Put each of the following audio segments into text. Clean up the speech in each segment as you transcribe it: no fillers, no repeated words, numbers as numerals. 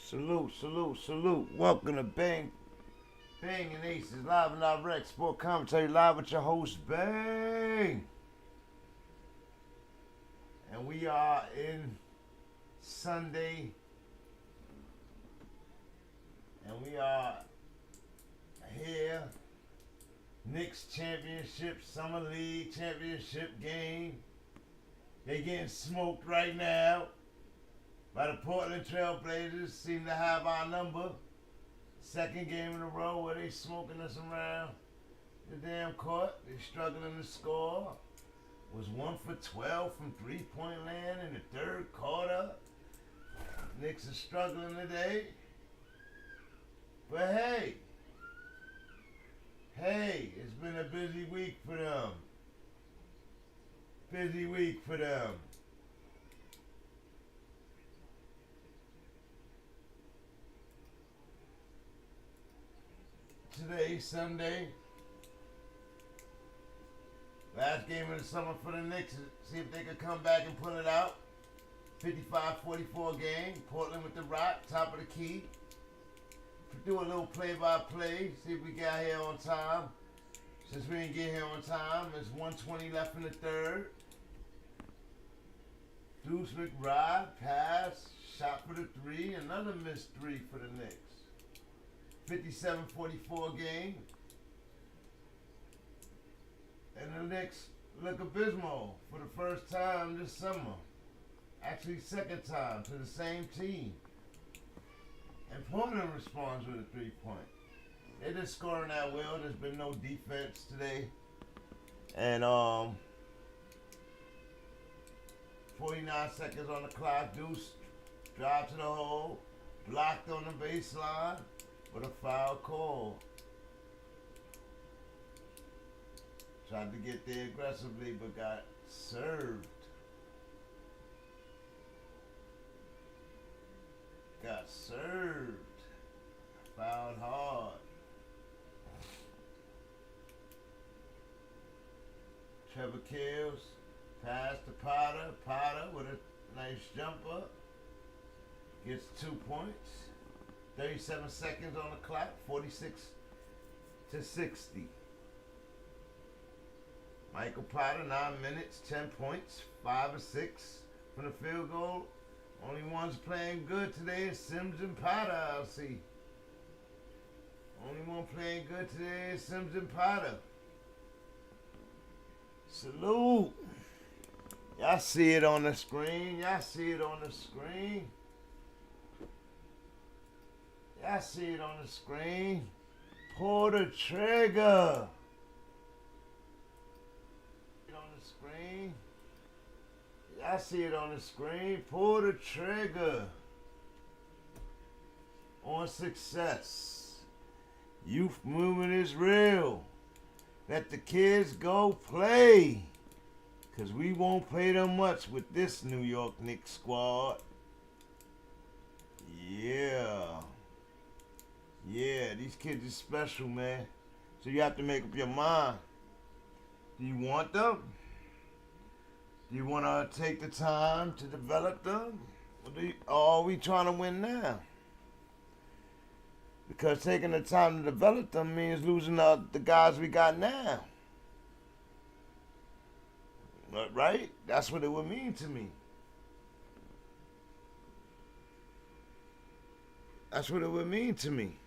Salute, salute, salute. Welcome to BANGnACES, live and direct sport commentary, live with your host, Bang. And we are in Sunday. And we are here. Knicks championship, summer league championship game. They getting smoked right now by the Portland TRAILBLAZERs. Seem to have our number. Second game in a row where they smoking us around the damn court. They struggling to score. Was 1 for 12 from three-point land in the third quarter. Knicks are struggling today. But hey, it's been a busy week for them. Busy week for them. Today, Sunday, last game of the summer for the Knicks. See if they can come back and pull it out. 55-44 game. Portland with the rock, top of the key. Do a little play-by-play. See if we got here on time. Since we didn't get here on time, there's 1:20 left in the third. Deuce McBride, pass, shot for the three, another missed three for the Knicks. 57-44 game. And the Knicks look abysmal for the first time this summer. Actually, second time to the same team. And Portland responds with a three-point. They're just scoring at will. There's been no defense today. And 49 seconds on the clock. Deuce drive to the hole. Blocked on the baseline with a foul call. Tried to get there aggressively but got served. Got served. Fouled hard. Trevor Kills. Pass to Potter. Potter with a nice jumper. Gets 2 points. 37 seconds on the clock. 46-60. Michael Potter, 9 minutes, 10 points, 5 or 6 from the field goal. Only ones playing good today is Sims and Potter, I'll see. Only one playing good today is Sims and Potter. Salute. Y'all see it on the screen. Y'all see it on the screen. Y'all see it on the screen. Pull the trigger. On the screen. I see it on the screen. Pull the trigger on success. Youth movement is real. Let the kids go play. Because we won't play them much with this New York Knicks squad. Yeah, these kids are special, man. So you have to make up your mind. Do you want them? Do you want to take the time to develop them? Or are we trying to win now? Because taking the time to develop them means losing the guys we got now. Right? That's what it would mean to me. That's what it would mean to me.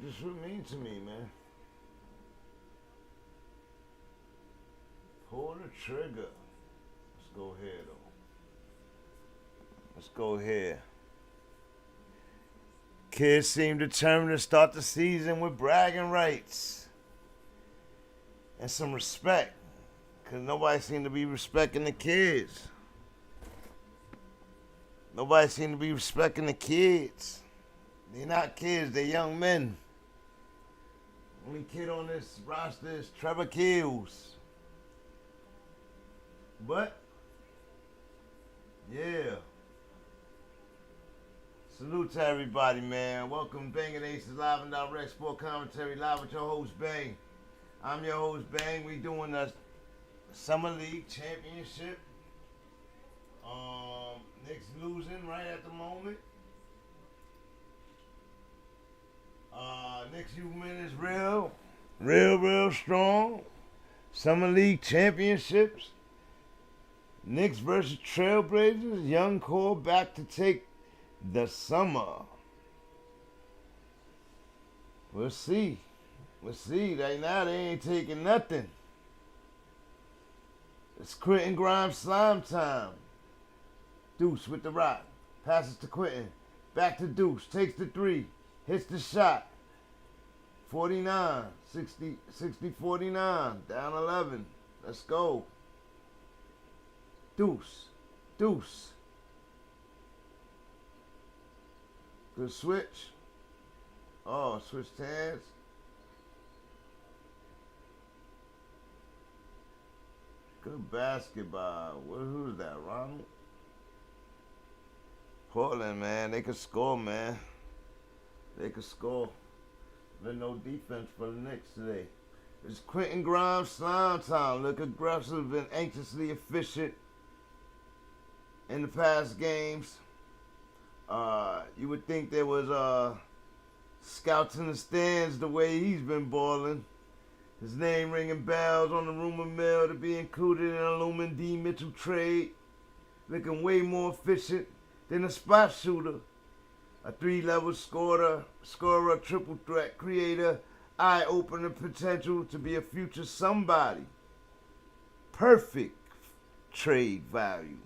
This would mean to me, man. Pull the trigger. Let's go here, though. Let's go here. Kids seem determined to start the season with bragging rights and some respect, because nobody seemed to be respecting the kids. Nobody seemed to be respecting the kids. They're not kids, they're young men. Only kid on this roster is Trevor Kills. But, yeah. Salute to everybody, man. Welcome, BANGnACES live and direct sport commentary, live with your host, Bang. I'm your host, Bang. We doing the Summer League Championship. Knicks losing right at the moment. Knicks movement is real strong. Summer League Championships. Knicks versus TRAILBLAZERs. Young core back to take the summer. We'll see. Right now they ain't taking nothing. It's Quentin Grimes slime time. Deuce with the rock. Passes to Quentin. Back to Deuce. Takes the three. Hits the shot. 49. 60, 49. Down 11. Let's go. Deuce. Good switch. Oh, switched hands. Good basketball. Who's that, Ronald? Portland, man. They could score, man. They could score. There's no defense for the Knicks today. It's Quentin Grimes slime time. Look aggressive and anxiously efficient in the past games. You would think there was scouts in the stands the way he's been balling. His name ringing bells on the rumor mill to be included in a looming D. Mitchell trade. Looking way more efficient than a spot shooter. A three-level scorer, triple threat creator, eye-opener potential to be a future somebody. Perfect trade value.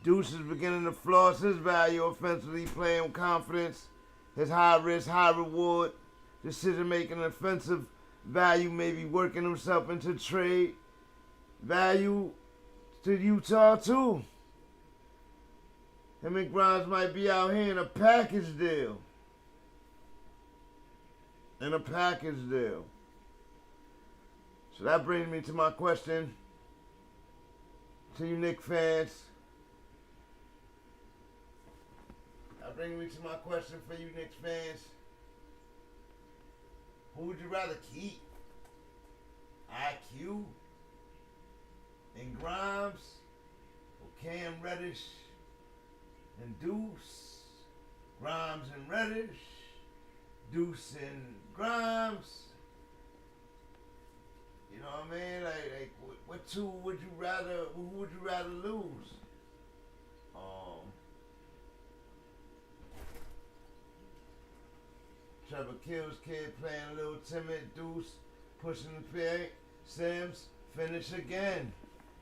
Deuce is beginning to floss his value offensively, playing with confidence. His high risk, high reward, decision-making offensive value may be working himself into trade value to Utah too. Him and Grimes might be out here in a package deal. So that brings me to my question to you Knicks fans. That brings me to my question for you Knicks fans. Who would you rather keep? IQ and Grimes or Cam Reddish and Deuce? Grimes and Reddish, Deuce and Grimes. You know what I mean? Like what two would you rather? Who would you rather lose? Trevor Kills kid playing a little timid. Deuce pushing the play. Sims finish again.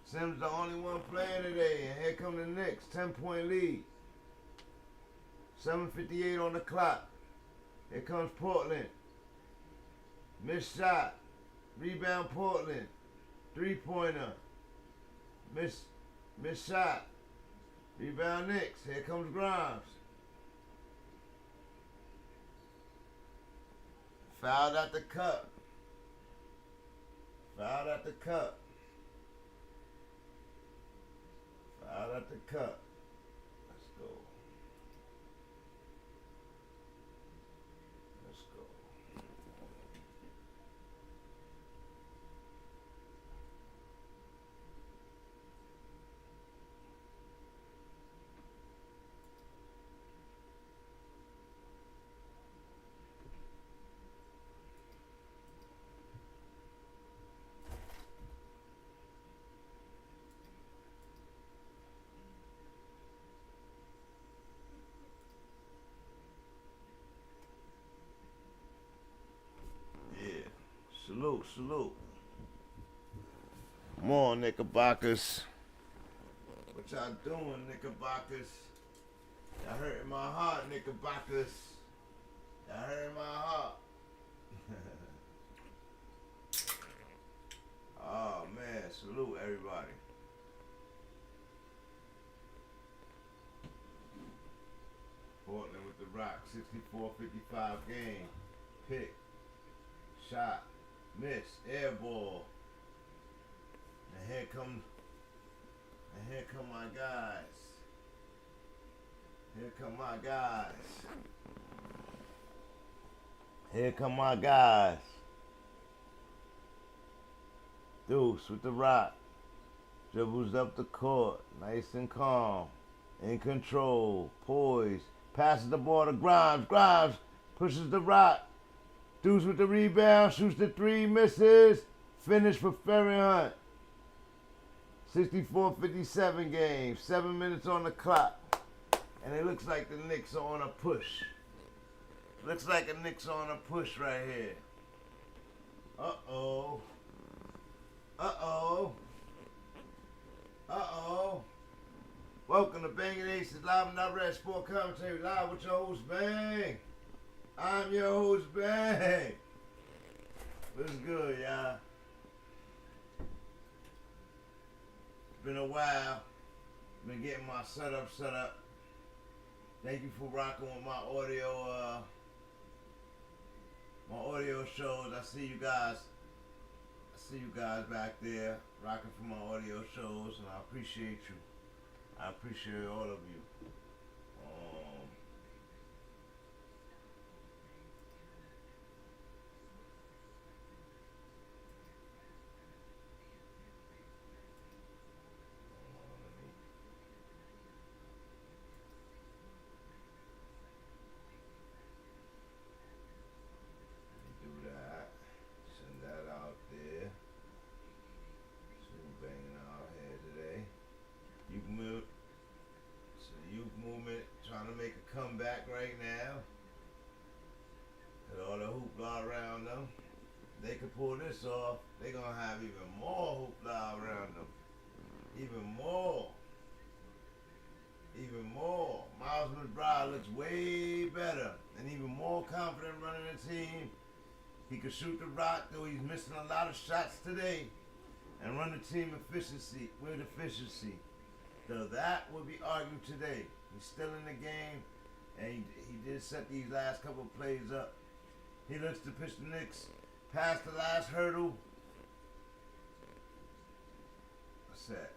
Sims the only one playing today, and here come the Knicks. 10-point lead. 7:58 on the clock. Here comes Portland. Missed shot. Rebound Portland. Three-pointer. Missed shot. Rebound Knicks. Here comes Grimes. Fouled at the cup. Let's go. Salute. Come on, Knickerbockers. What y'all doing, Knickerbockers? Y'all hurting my heart, Knickerbockers. Y'all hurting my heart. Oh, man. Salute, everybody. Portland with the rock. 64-55 game. Pick. Shot. Miss. Air ball. And here come my guys. Here come my guys. Here come my guys. Deuce with the rock. Dribbles up the court. Nice and calm. In control. Poised. Passes the ball to Grimes. Grimes pushes the rock. Deuce with the rebound. Shoots the three. Misses. Finish for Ferry Hunt. 64-57 game. 7 minutes on the clock. And it looks like the Knicks are on a push. Looks like the Knicks are on a push right here. Uh-oh. Uh-oh. Uh-oh. Welcome to BANGnACES Live and Direct Sport Commentary. Live with your host, Bang. I'm your host, Bang. What's good, y'all? It's been a while. Been getting my setup set up. Thank you for rocking with my audio shows. I see you guys back there rocking for my audio shows, and I appreciate you. I appreciate all of you. Comeback right now. With all the hoopla around them. They could pull this off. They're gonna have even more hoopla around them. Even more. Even more. Miles McBride looks way better and even more confident running the team. He could shoot the rock, though he's missing a lot of shots today, and run the team with efficiency. So that will be argued today. He's still in the game. And he did set these last couple of plays up. He looks to pitch the Knicks past the last hurdle. What's that?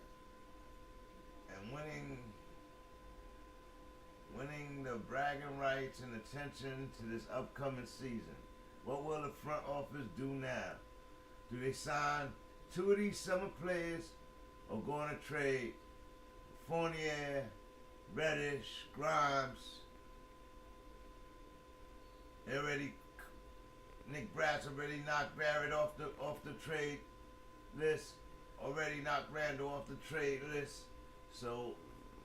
And winning the bragging rights and attention to this upcoming season. What will the front office do now? Do they sign 2 of these summer players or go on a trade? Fournier, Reddish, Grimes. Nick Brass already knocked Barrett off the trade list. Already knocked Randall off the trade list. So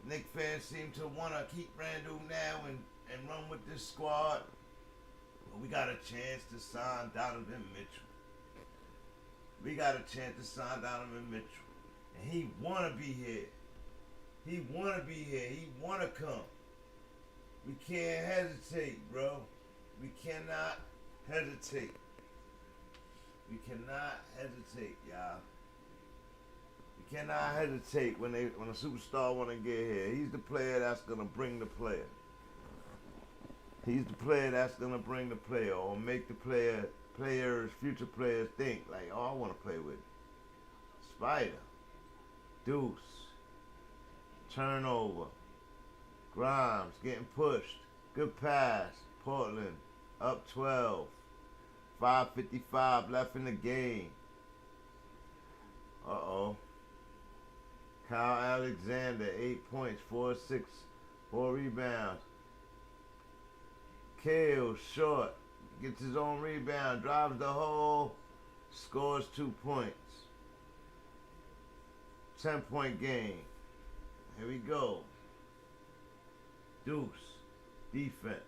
Knick fans seem to want to keep Randall now and run with this squad. But we got a chance to sign Donovan Mitchell. And he want to be here. He want to be here. He want to come. We can't hesitate, bro. We cannot hesitate. We cannot hesitate, y'all. We cannot hesitate when a superstar want to get here. He's the player that's gonna bring the player. He's the player that's gonna bring the player, or make the future players think like, oh, I want to play with him. Spider, Deuce, turnover, Grimes getting pushed, good pass, Portland. Up 12. 5:55 left in the game. Uh-oh. Kyle Alexander, 8 points, 4 assists, 4 rebounds. Kale, short, gets his own rebound, drives the hole, scores 2 points. 10-point game. Here we go. Deuce, defense.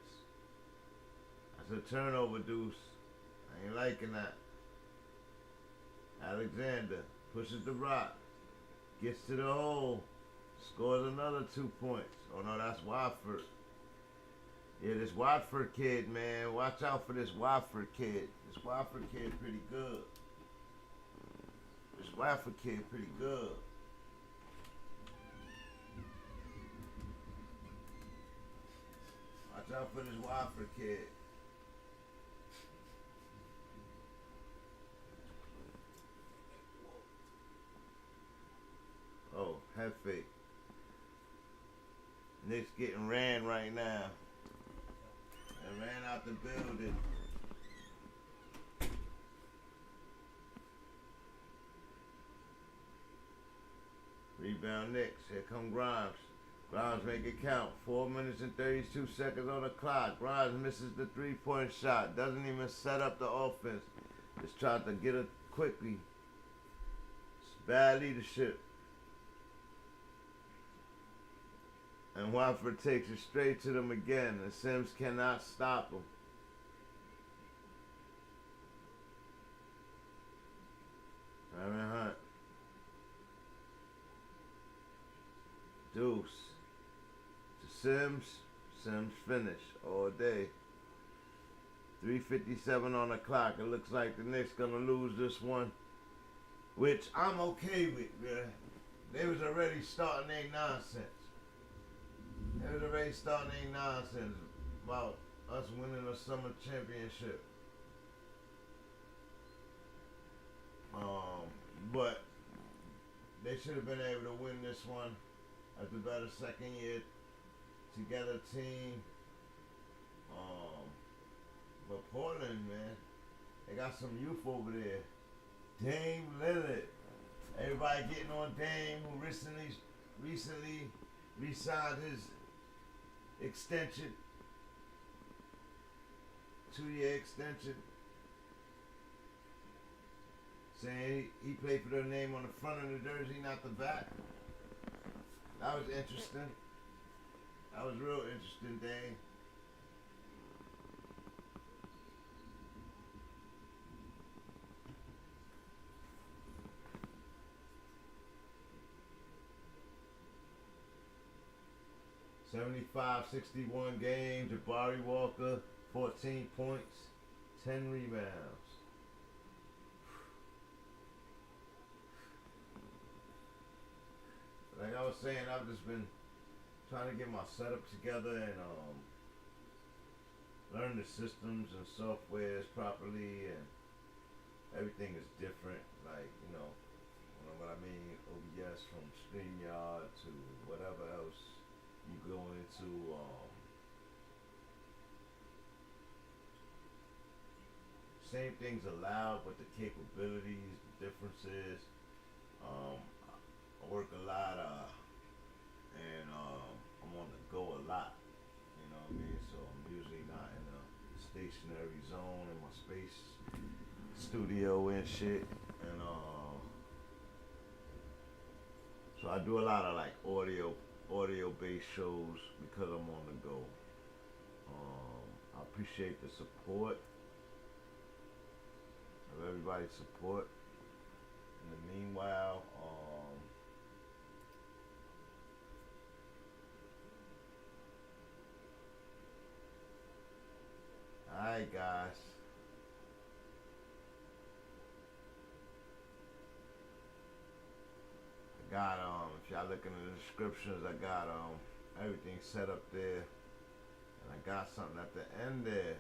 That's a turnover, Deuce. I ain't liking that. Alexander pushes the rock, gets to the hole, scores another 2 points. Oh no, that's Watford. Yeah, this Watford kid, man. Watch out for this Watford kid. This Watford kid pretty good. Watch out for this Wofford kid. Oh, head fake. Knicks getting ran right now. They ran out the building. Rebound Knicks. Here come Grimes. Grimes make it count. 4 minutes and 32 seconds on the clock. Grimes misses the three-point shot. Doesn't even set up the offense. Just tried to get it quickly. It's bad leadership. And Wofford takes it straight to them again. And Sims cannot stop him. Aaron Hunt. Deuce. To Sims. Sims finish all day. 3:57 on the clock. It looks like the Knicks gonna lose this one. Which I'm okay with, man. They was already starting their nonsense. They was already starting their nonsense about us winning a summer championship. But they should have been able to win this one as the better second year together team. But Portland, man, they got some youth over there. Dame Lillard. Everybody getting on Dame, who recently re-signed his extension. 2-year extension. Saying he played for their name on the front of the jersey, not the back. That was interesting. That was real interesting, Dame. (75-61) game. Jabari Walker, 14 points, 10 rebounds. Like I was saying, I've just been trying to get my setup together and learn the systems and softwares properly, and everything is different. Like, you know what I mean? OBS from StreamYard to whatever else you go into. Same things allowed, but the capabilities, the differences. I work a lot, and I'm on the go a lot. You know what I mean? So I'm usually not in a stationary zone in my space studio and shit. And so I do a lot of like audio-based shows because I'm on the go. I appreciate the support of everybody's support. In the meanwhile, alright guys. I got if y'all look in the descriptions, I got everything set up there. And I got something at the end there.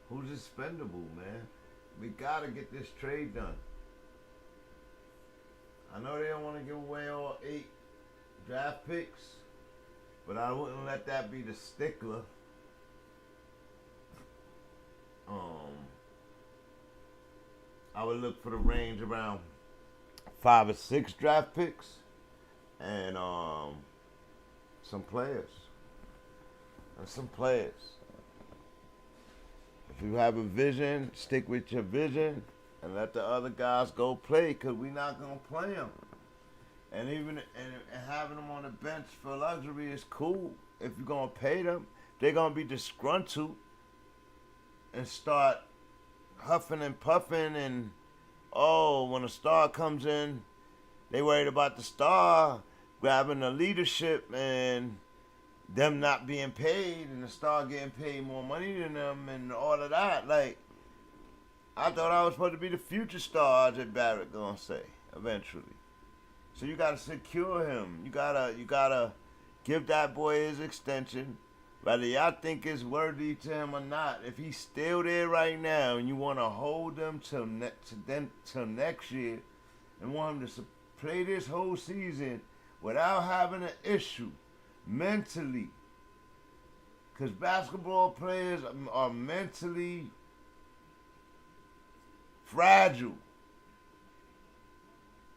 Who's expendable, man? We gotta get this trade done. I know they don't want to give away all 8 draft picks, but I wouldn't let that be the stickler. I would look for the range around 5 or 6 draft picks and some players. If you have a vision, stick with your vision and let the other guys go play, because we're not going to play them. And even and having them on the bench for luxury is cool. If you're going to pay them, they're going to be disgruntled and start huffing and puffing. And, when a star comes in, they worried about the star grabbing the leadership and them not being paid, and the star getting paid more money than them and all of that. Like, I thought I was supposed to be the future star, RJ Barrett gonna say eventually. So you gotta secure him. You gotta give that boy his extension. Whether y'all think it's worthy to him or not, if he's still there right now and you want to hold him till next year and want him to play this whole season without having an issue mentally, because basketball players are mentally fragile.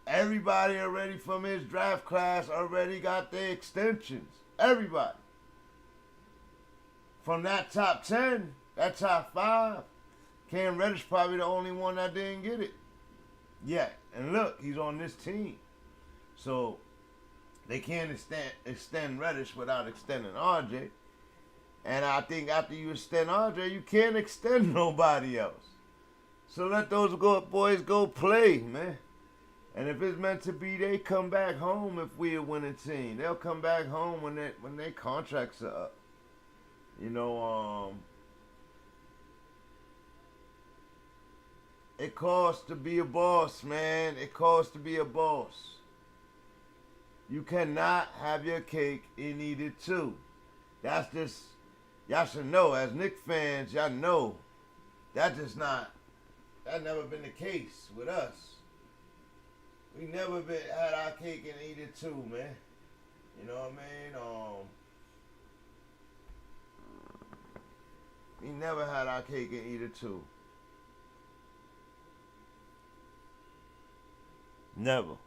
Everybody already from his draft class already got their extensions. Everybody. From that top 10, that top 5, Cam Reddish probably the only one that didn't get it yet. And look, he's on this team. So they can't extend Reddish without extending RJ. And I think after you extend RJ, you can't extend nobody else. So let those boys go play, man. And if it's meant to be, they come back home if we're a winning team. They'll come back home when their contracts are up. You know, it costs to be a boss, man. It costs to be a boss. You cannot have your cake and eat it too. That's just, y'all should know, as Knicks fans, y'all know, that's never been the case with us. We never had our cake and eat it too, man. You know what I mean? We never had our cake and eat it too. Never.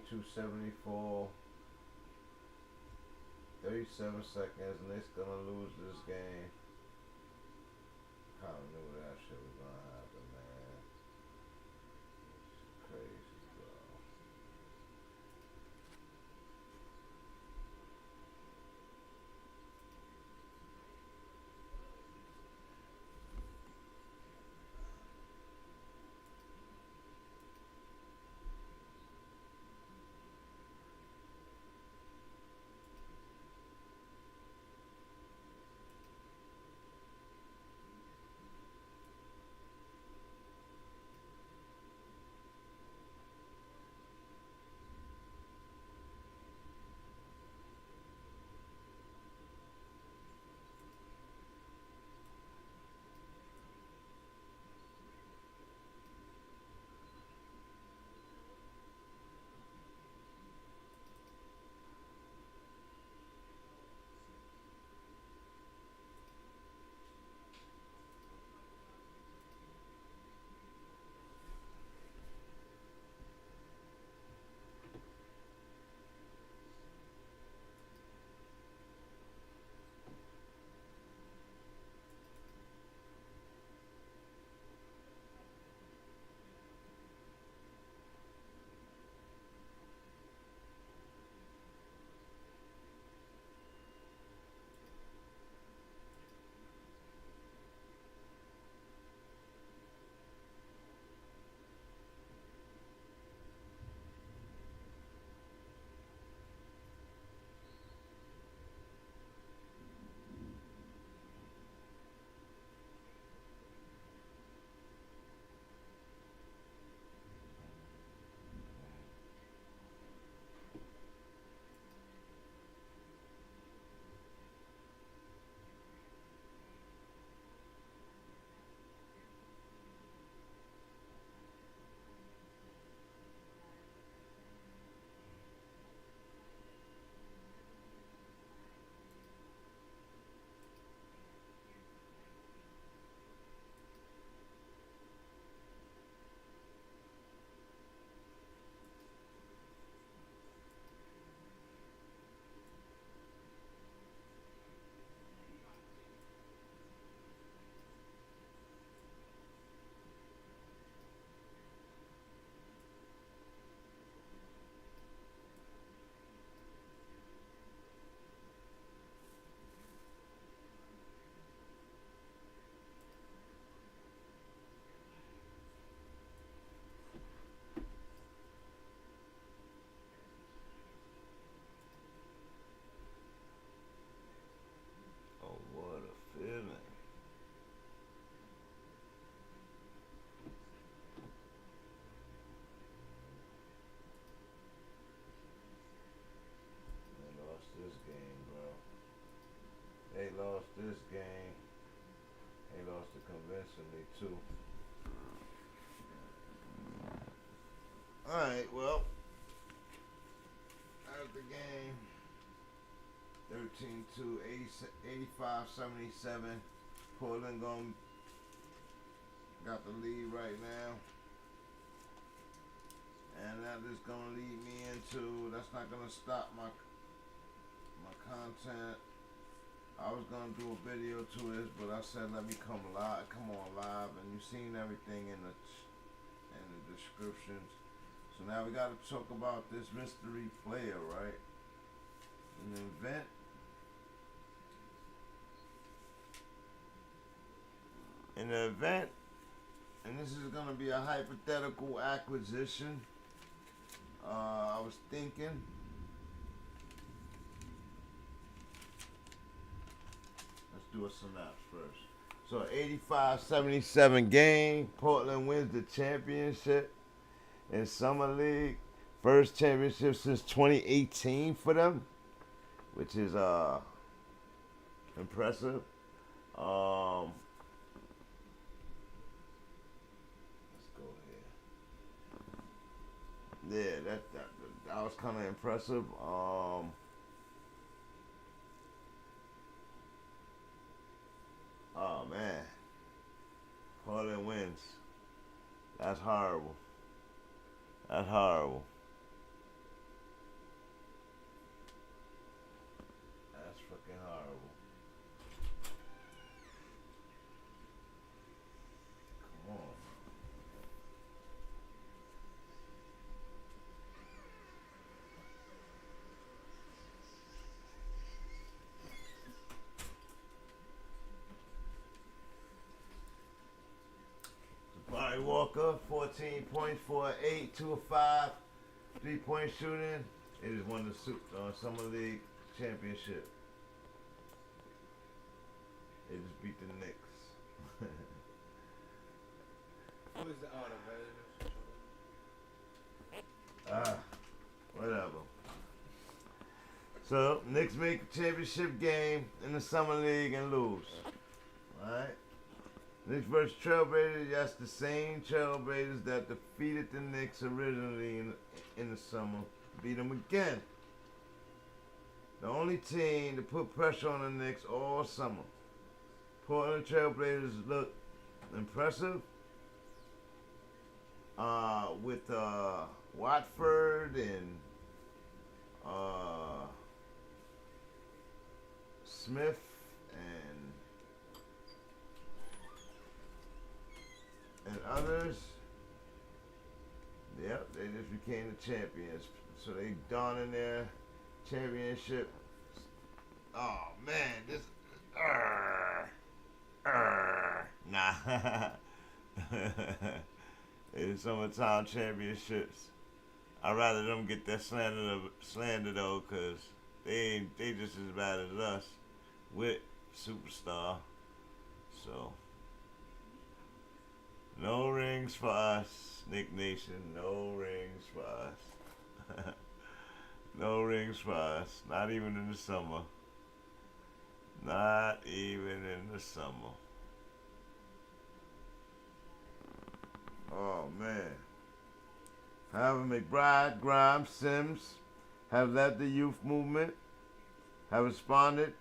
82-74. 37 seconds. Knicks gonna lose this game. Kinda knew that shit was gonna happen, man. It's crazy, bro. Oh, what a feeling. They lost this game, bro. They lost this game. They lost it convincingly, too. Alright, well, that was the game. 13-2, 85-77. Portland got the lead right now. And that is gonna lead me into, that's not gonna stop my content. I was gonna do a video to this, but I said let me come on live, and you've seen everything in the descriptions. So now we gotta talk about this mystery player, right? An event. In the event, and this is gonna be a hypothetical acquisition. I was thinking. Let's do a synopsis first. So 85-77 game. Portland wins the championship in Summer League. First championship since 2018 for them, which is impressive. Yeah, that was kind of impressive. Oh man, Portland wins. That's horrible. That's horrible. Booker, 14 points, 4 of 8, 2 of 5, 3-point shooting. They just won the Summer League championship. They just beat the Knicks. Who is the Whatever. So, Knicks make a championship game in the Summer League and lose. Alright? Knicks versus Trailblazers, that's the same Trailblazers that defeated the Knicks originally in the summer. Beat them again. The only team to put pressure on the Knicks all summer. Portland Trailblazers look impressive. With Watford and Smith and others. Yep, they just became the champions. So they donning their championship. Oh man, this nah. It's summertime championships. I'd rather them get that slander though, cause they just as bad as us with superstar. So no rings for us, Knick Nation. No rings for us. No rings for us. Not even in the summer. Not even in the summer. Oh man. However, McBride, Grimes, Sims have led the youth movement, have responded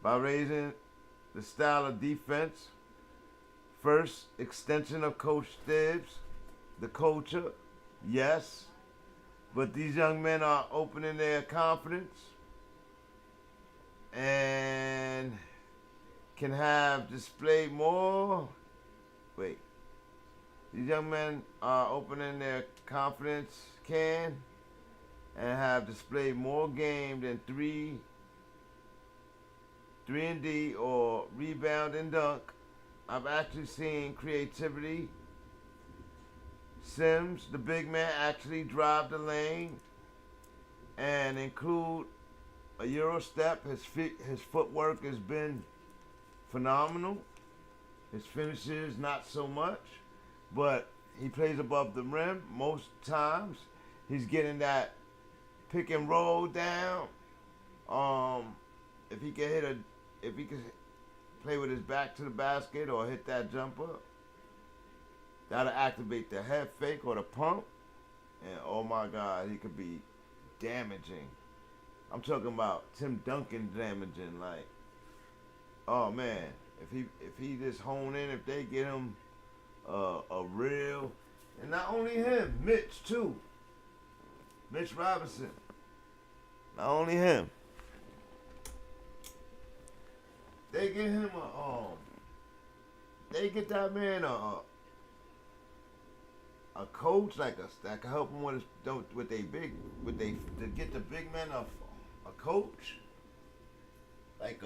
by raising the style of defense. First, extension of Coach Tibbs, the culture, yes, but these young men are opening their confidence and can have displayed more. Wait. These young men are opening their confidence and have displayed more game than 3-and-D or rebound and dunk. I've actually seen creativity. Sims, the big man, actually drive the lane and include a Euro step. His footwork has been phenomenal. His finishes, not so much. But he plays above the rim most times. He's getting that pick and roll down. If he can play with his back to the basket or hit that jumper, that'll activate the head fake or the pump. And oh my God, he could be damaging. I'm talking about Tim Duncan damaging. Like, oh man, if he just hone in, if they get him a real, and not only him, Mitch too. Mitch Robinson. Not only him. They get him they get that man a coach that can help him to get the big man a coach like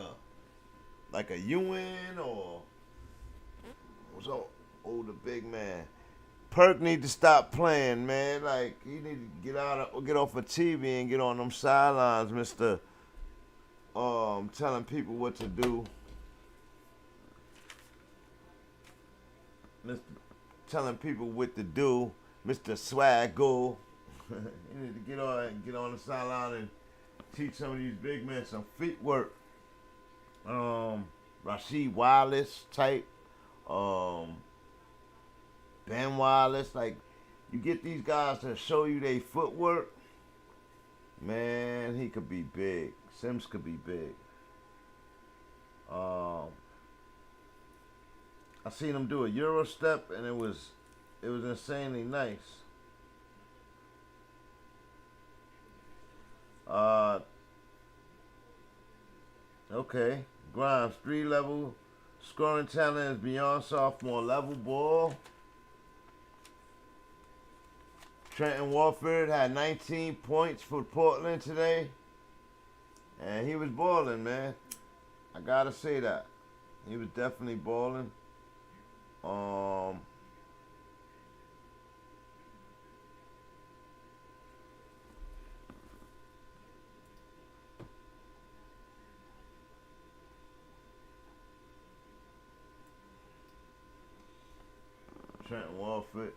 a UN or what's up. Oh, the big man. Perk need to stop playing, man. Like, he need to get off of TV and get on them sidelines, Mr. Telling people what to do. Mr. Telling people what to do, Mr. Swaggo. He need to get on the sideline and teach some of these big men some feet work. Rasheed Wallace type. Ben Wallace, like, you get these guys to show you their footwork, man, he could be big. Sims could be big. I seen him do a Euro step and it was insanely nice. Okay, Grimes, 3-level scoring talent is beyond sophomore level ball. Trenton Warford had 19 points for Portland today. And he was balling, man. I gotta say that. He was definitely balling. Trent Warford.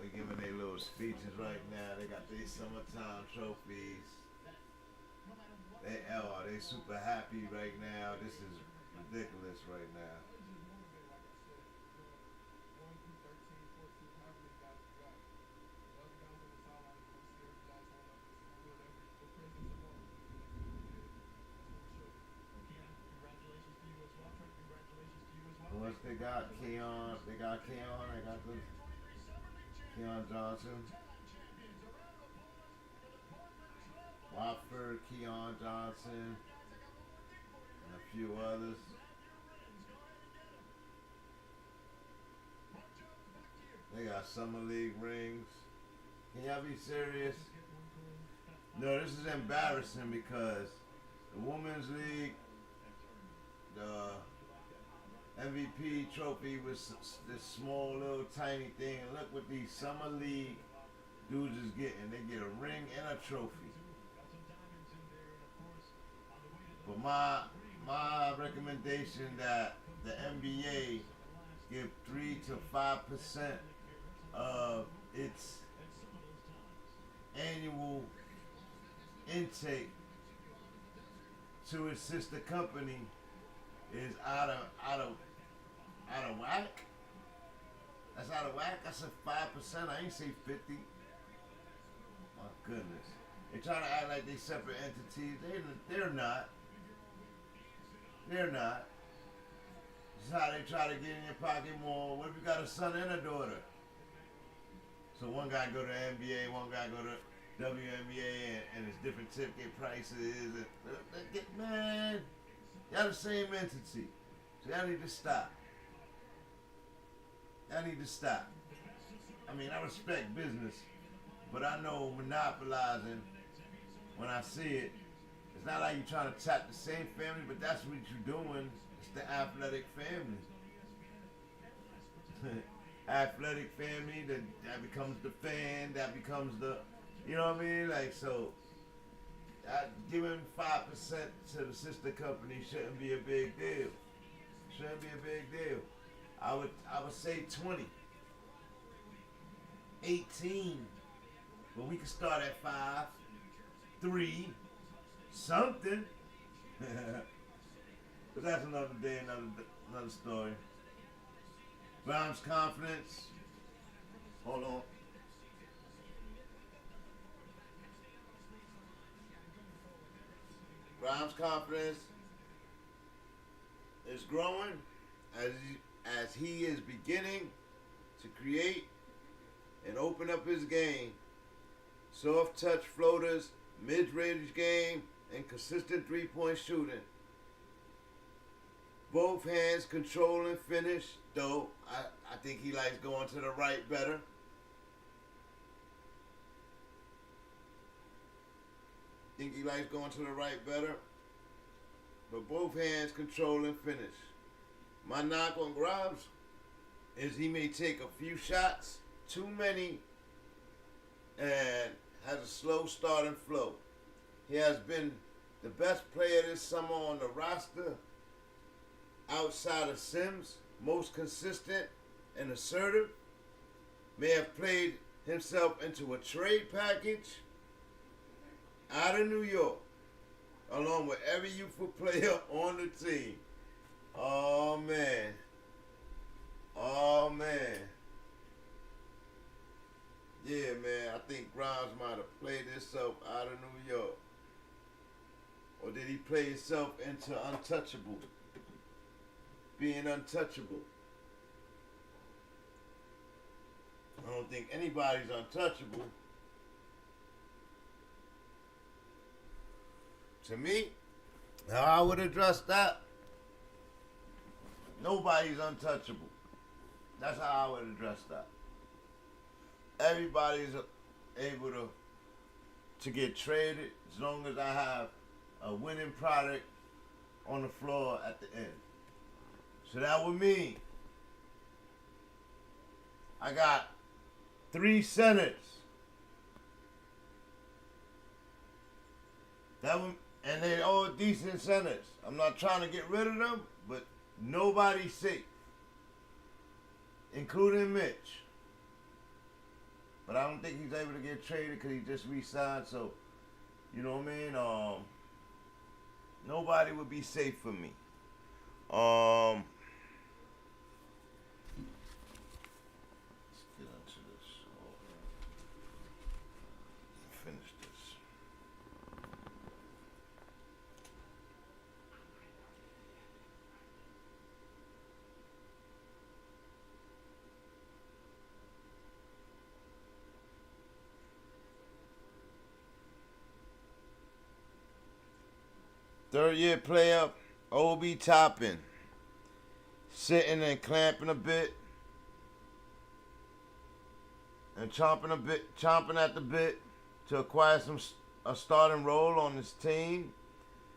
They giving their little speeches right now. They got their summertime trophies. They super happy right now. This is ridiculous right now. Who else they got? Keon. They got Keon. They got the Keon Johnson. Watford, Keon Johnson, and a few others. They got Summer League rings. Can y'all be serious? No, this is embarrassing because the Women's League, the MVP trophy was this small little tiny thing. And look what these Summer League dudes is getting. They get a ring and a trophy. But my recommendation that the NBA give 3 to 5% of its annual intake to its sister company is out of whack. That's out of whack. I said 5%. I ain't say 50. My goodness. They try to act like they separate entities. They're not. They're not. This is how they try to get in your pocket more. What if you got a son and a daughter? So one guy go to NBA, one guy go to WNBA, and it's different ticket prices. And, man, y'all the same entity. So y'all need to stop. Y'all need to stop. I mean, I respect business, but I know monopolizing, when I see it, it's not like you're trying to tap the same family, but that's what you're doing. It's the athletic family. Athletic family, that becomes the fan, that becomes the, you know what I mean? Like, so, giving 5% to the sister company shouldn't be a big deal. Shouldn't be a big deal. I would say 20. 18. But we could start at 5, 3, something. But that's another day, another story. Grimes' confidence. Hold on. Grimes' confidence is growing as he is beginning to create and open up his game. Soft touch floaters, mid-range game, and consistent three-point shooting. Both hands control and finish, though I think he likes going to the right better. Think he likes going to the right better. But both hands control and finish. My knock on Grimes is he may take a few shots, too many, and has a slow start and flow. He has been the best player this summer on the roster outside of Sims, most consistent and assertive. May have played himself into a trade package out of New York, along with every youthful player on the team. Oh, man. Oh, man. Yeah, man, I think Grimes might have played himself out of New York. Or did he play himself into untouchable? Being untouchable. I don't think anybody's untouchable. To me, how I would address that, nobody's untouchable. That's how I would address that. Everybody's able to get traded as long as I have a winning product on the floor at the end. So that would mean I got 3 centers. And they're all decent centers. I'm not trying to get rid of them, but nobody's safe, including Mitch. But I don't think he's able to get traded because he just re-signed. So, you know what I mean? Nobody would be safe for me. Let's get into this. Finish this. Third-year player, Obi Toppin, sitting and clamping a bit, and chomping at the bit to acquire a starting role on his team,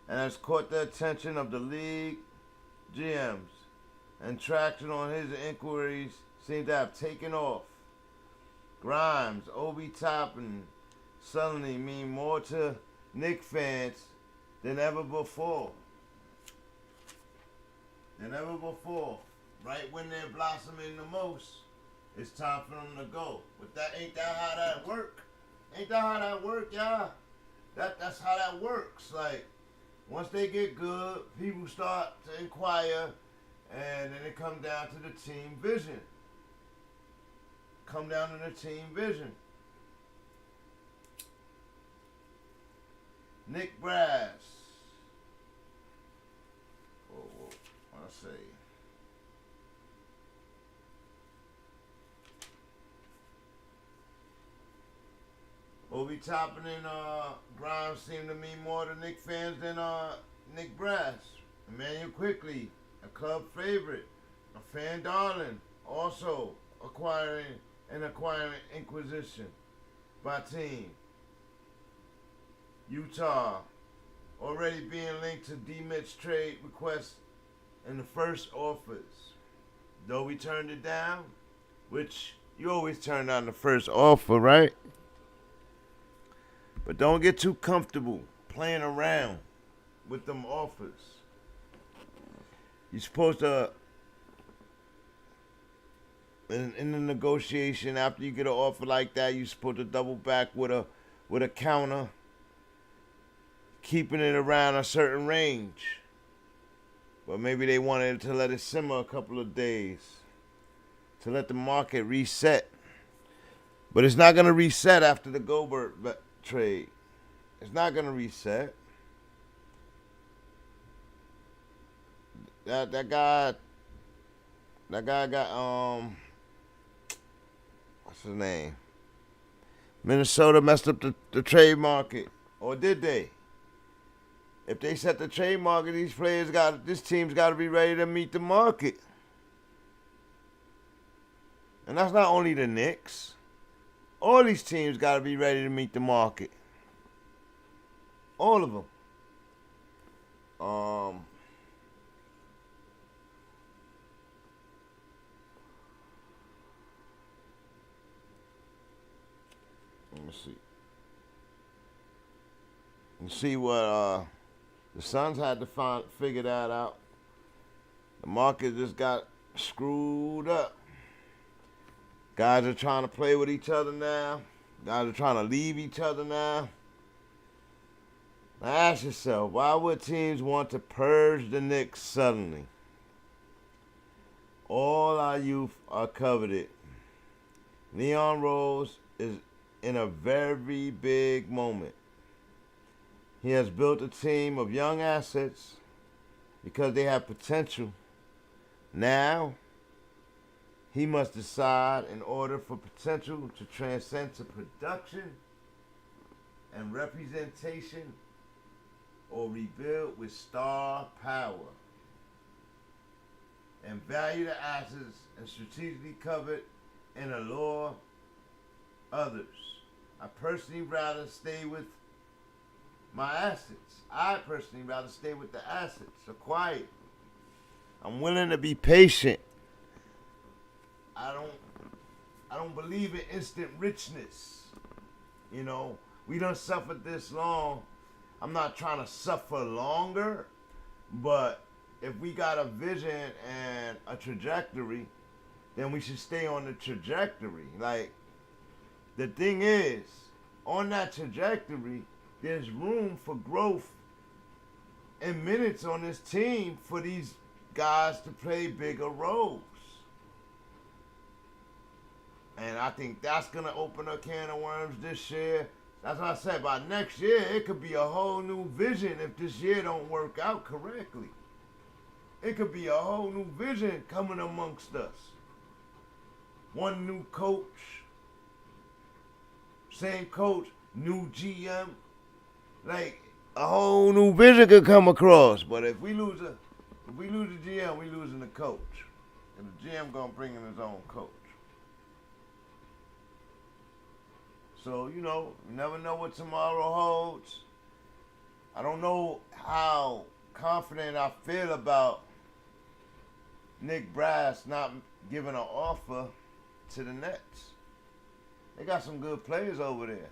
and has caught the attention of the league GMs, and traction on his inquiries seem to have taken off. Grimes, Obi Toppin suddenly mean more to Knicks fans than ever before. Right when they're blossoming the most, it's time for them to go. But ain't that how that work? Ain't that how that work, y'all? That's how that works. Like, once they get good, people start to inquire, and then it comes down to the team vision. Nick Brass. I say. Obi Toppin and Grimes seem to mean more to Knicks fans than Nick Brass. Emmanuel Quickly, a club favorite, a fan darling, also acquiring inquisition by team. Utah, already being linked to D-Mitch trade requests in the first offers. Though we turned it down, which you always turn down the first offer, right? But don't get too comfortable playing around with them offers. You're supposed to, in the negotiation, after you get an offer like that, you're supposed to double back with a counter, keeping it around a certain range. But maybe they wanted to let it simmer a couple of days to let the market reset. But it's not going to reset after the Gobert trade. It's not going to reset. That guy got, what's his name? Minnesota messed up the trade market. Or did they? If they set the trade market, this team's got to be ready to meet the market. And that's not only the Knicks. All these teams got to be ready to meet the market. All of them. Let me see. You see what the Suns had to figure that out. The market just got screwed up. Guys are trying to play with each other now. Guys are trying to leave each other now. Now ask yourself, why would teams want to purge the Knicks suddenly? All our youth are coveted. Leon Rose is in a very big moment. He has built a team of young assets because they have potential. Now, he must decide in order for potential to transcend to production and representation or rebuild with star power. and value the assets and strategically covet and allure others. I personally rather stay with my assets. I personally rather stay with the assets, acquired. I'm willing to be patient. I don't believe in instant richness. You know, we done suffered this long. I'm not trying to suffer longer, but if we got a vision and a trajectory, then we should stay on the trajectory. Like, the thing is, on that trajectory, there's room for growth and minutes on this team for these guys to play bigger roles. And I think that's going to open a can of worms this year. That's what I said. By next year, it could be a whole new vision if this year don't work out correctly. It could be a whole new vision coming amongst us. One new coach, same coach, new GM. Like, a whole new vision could come across. But if we lose the GM, we losing the coach. And the GM gonna bring in his own coach. So, you know, you never know what tomorrow holds. I don't know how confident I feel about Nick Brass not giving an offer to the Nets. They got some good players over there.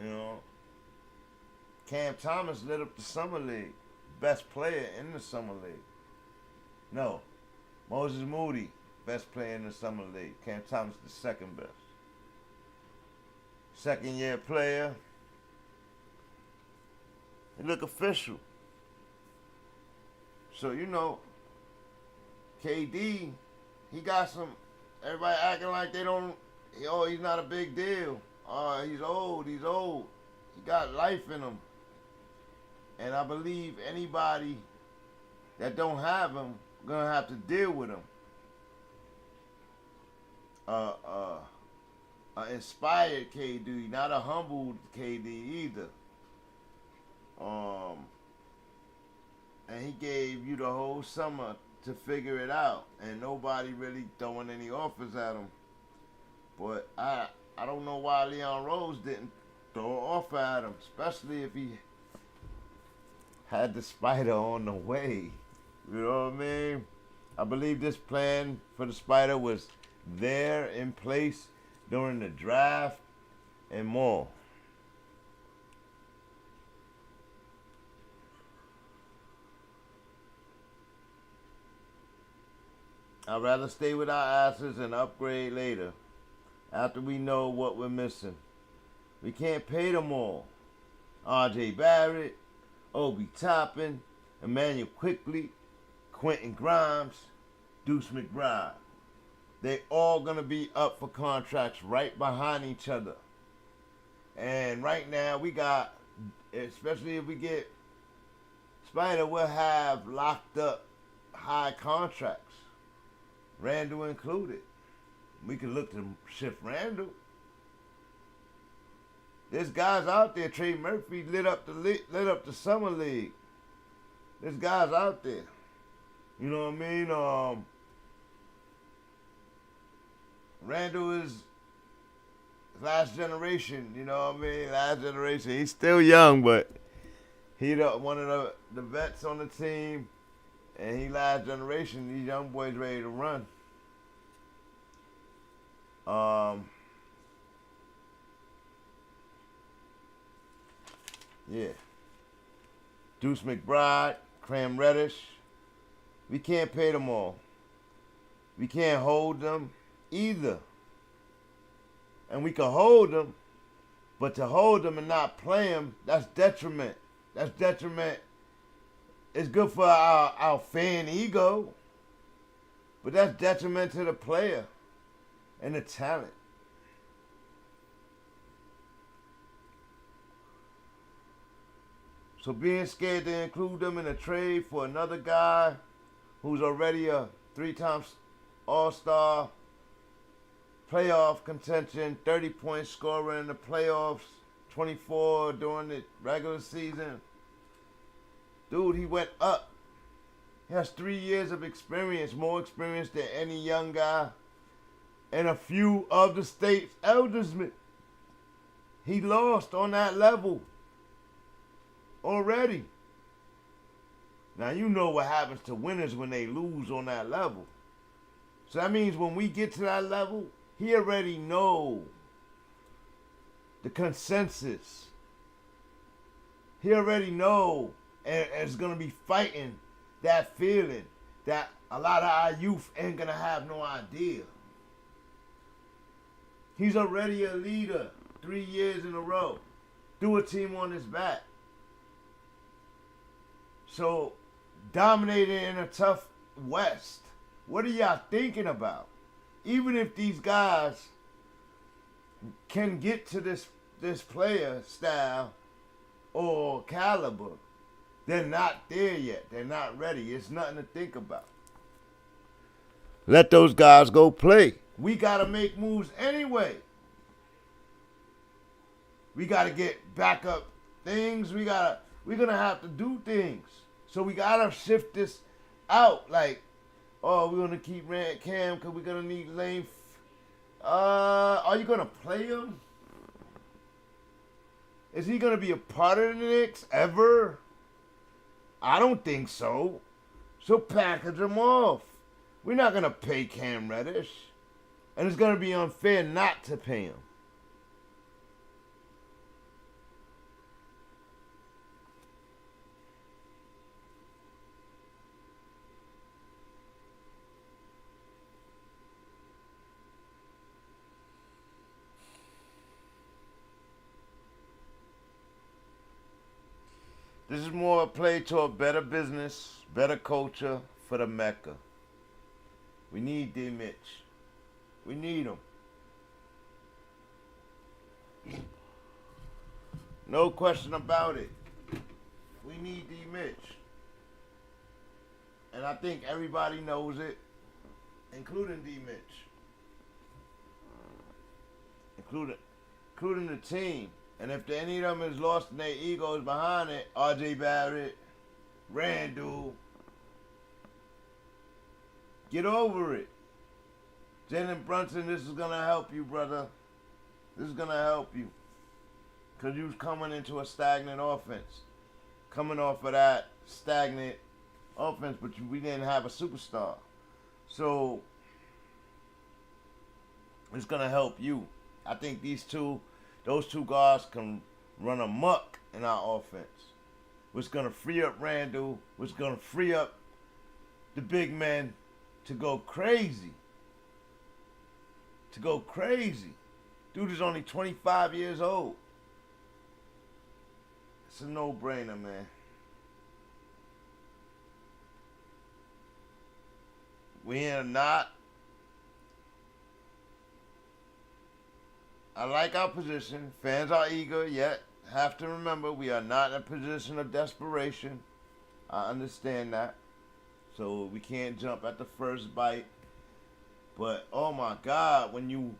You know, Cam Thomas lit up the Summer League. Best player in the Summer League. No, Moses Moody, best player in the Summer League. Cam Thomas, the second best. Second year player. He look official. So, you know, KD, he got some, everybody acting like they don't, oh, he's not a big deal. Oh, he's old. He got life in him. And I believe anybody that don't have him gonna have to deal with him. Inspired KD, not a humbled KD either. And he gave you the whole summer to figure it out, and nobody really throwing any offers at him. But I don't know why Leon Rose didn't throw an offer at him, especially if he had the Spider on the way. You know what I mean? I believe this plan for the Spider was there in place during the draft and more. I'd rather stay with our asses and upgrade later after we know what we're missing. We can't pay them all. R.J. Barrett, Obi Toppin, Emmanuel Quickly, Quentin Grimes, Deuce McBride. They all going to be up for contracts right behind each other. And right now we got, especially if we get Spider, we'll have locked up high contracts. Randall included. We could look to shift Randall. There's guys out there. Trey Murphy lit up the Summer League. There's guys out there. You know what I mean? Randall is last generation. You know what I mean? Last generation. He's still young, but he one of the vets on the team. And he last generation. These young boys ready to run. Yeah. Deuce McBride, Cam Reddish. We can't pay them all. We can't hold them either. And we can hold them, but to hold them and not play them, that's detriment. That's detriment. It's good for our fan ego, but that's detriment to the player and the talent. So being scared to include them in a trade for another guy who's already a 3-time All-Star, playoff contention, 30-point scorer in the playoffs, 24 during the regular season. Dude, he went up. He has 3 years of experience, more experience than any young guy and a few of the state's eldersmen. He lost on that level already. Now you know what happens to winners when they lose on that level. So that means when we get to that level, he already know the consensus. He already know and is going to be fighting that feeling that a lot of our youth ain't going to have no idea. He's already a leader 3 years in a row. Threw a team on his back. So, dominating in a tough West. What are y'all thinking about? Even if these guys can get to this player style or caliber, they're not there yet. They're not ready. It's nothing to think about. Let those guys go play. We got to make moves anyway. We got to get backup things. We're going to have to do things. So we got to shift this out. Like, oh, we're going to keep Cam because we're going to need length. Are you going to play him? Is he going to be a part of the Knicks ever? I don't think so. So package him off. We're not going to pay Cam Reddish. And it's going to be unfair not to pay him. This is more a play to a better business, better culture for the Mecca. We need D. Mitch. We need him. No question about it. We need D. Mitch. And I think everybody knows it, including D. Mitch. Including the team. And if any of them is lost in their egos behind it, R.J. Barrett, Randall, get over it. Jalen Brunson, this is going to help you, brother. This is going to help you. Because you was coming into a stagnant offense. Coming off of that stagnant offense, but we didn't have a superstar. So, it's going to help you. I think those two guards can run amok in our offense. Which is going to free up Randall. Which is going to free up the big men to go crazy. Dude is only 25 years old. It's a no-brainer, man. We are not. I like our position. Fans are eager, yet have to remember we are not in a position of desperation. I understand that. So we can't jump at the first bite. But oh my God, when you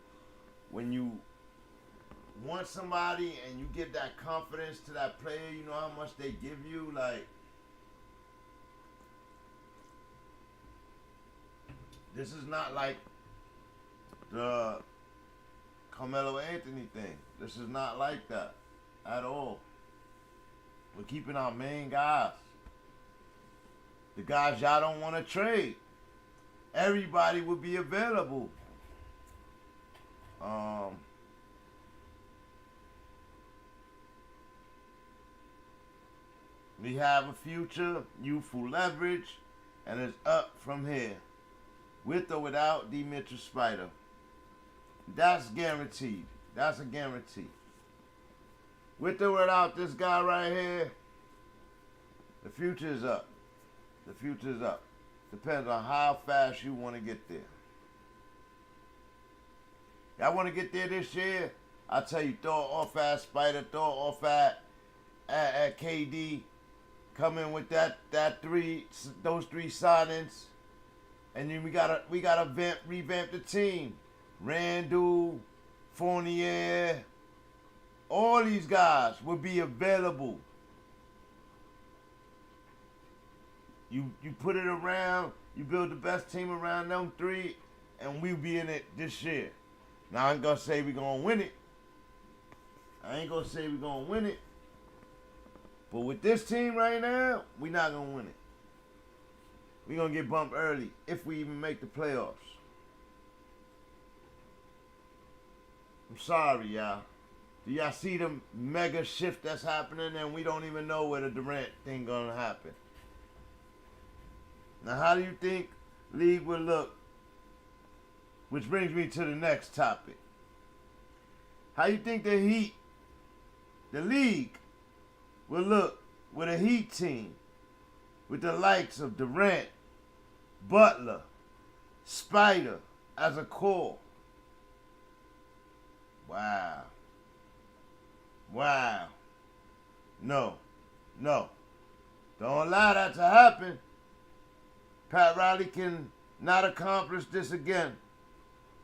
want somebody and you give that confidence to that player, you know how much they give you, like this is not like the Carmelo Anthony thing. This is not like that at all. We're keeping our main guys. The guys y'all don't want to trade. Everybody would be available. We have a future, youthful leverage, and it's up from here. With or without D. Mitchell Spider. That's guaranteed. That's a guarantee. With or without this guy right here, the future is up. The future is up. Depends on how fast you want to get there. Y'all want to get there this year? I tell you, throw off at Spider, throw off at KD. Come in with those three signings, and then we gotta revamp the team. Randall, Fournier, all these guys will be available. You put it around, you build the best team around them three, and we'll be in it this year. Now, I ain't going to say we're going to win it. But with this team right now, we're not going to win it. We're going to get bumped early if we even make the playoffs. I'm sorry, y'all. Do y'all see the mega shift that's happening, and we don't even know where the Durant thing going to happen? Now, how do you think league will look? Which brings me to the next topic. How you think the league, will look with a Heat team with the likes of Durant, Butler, Spider as a core? Wow. No. Don't allow that to happen. Pat Riley can not accomplish this again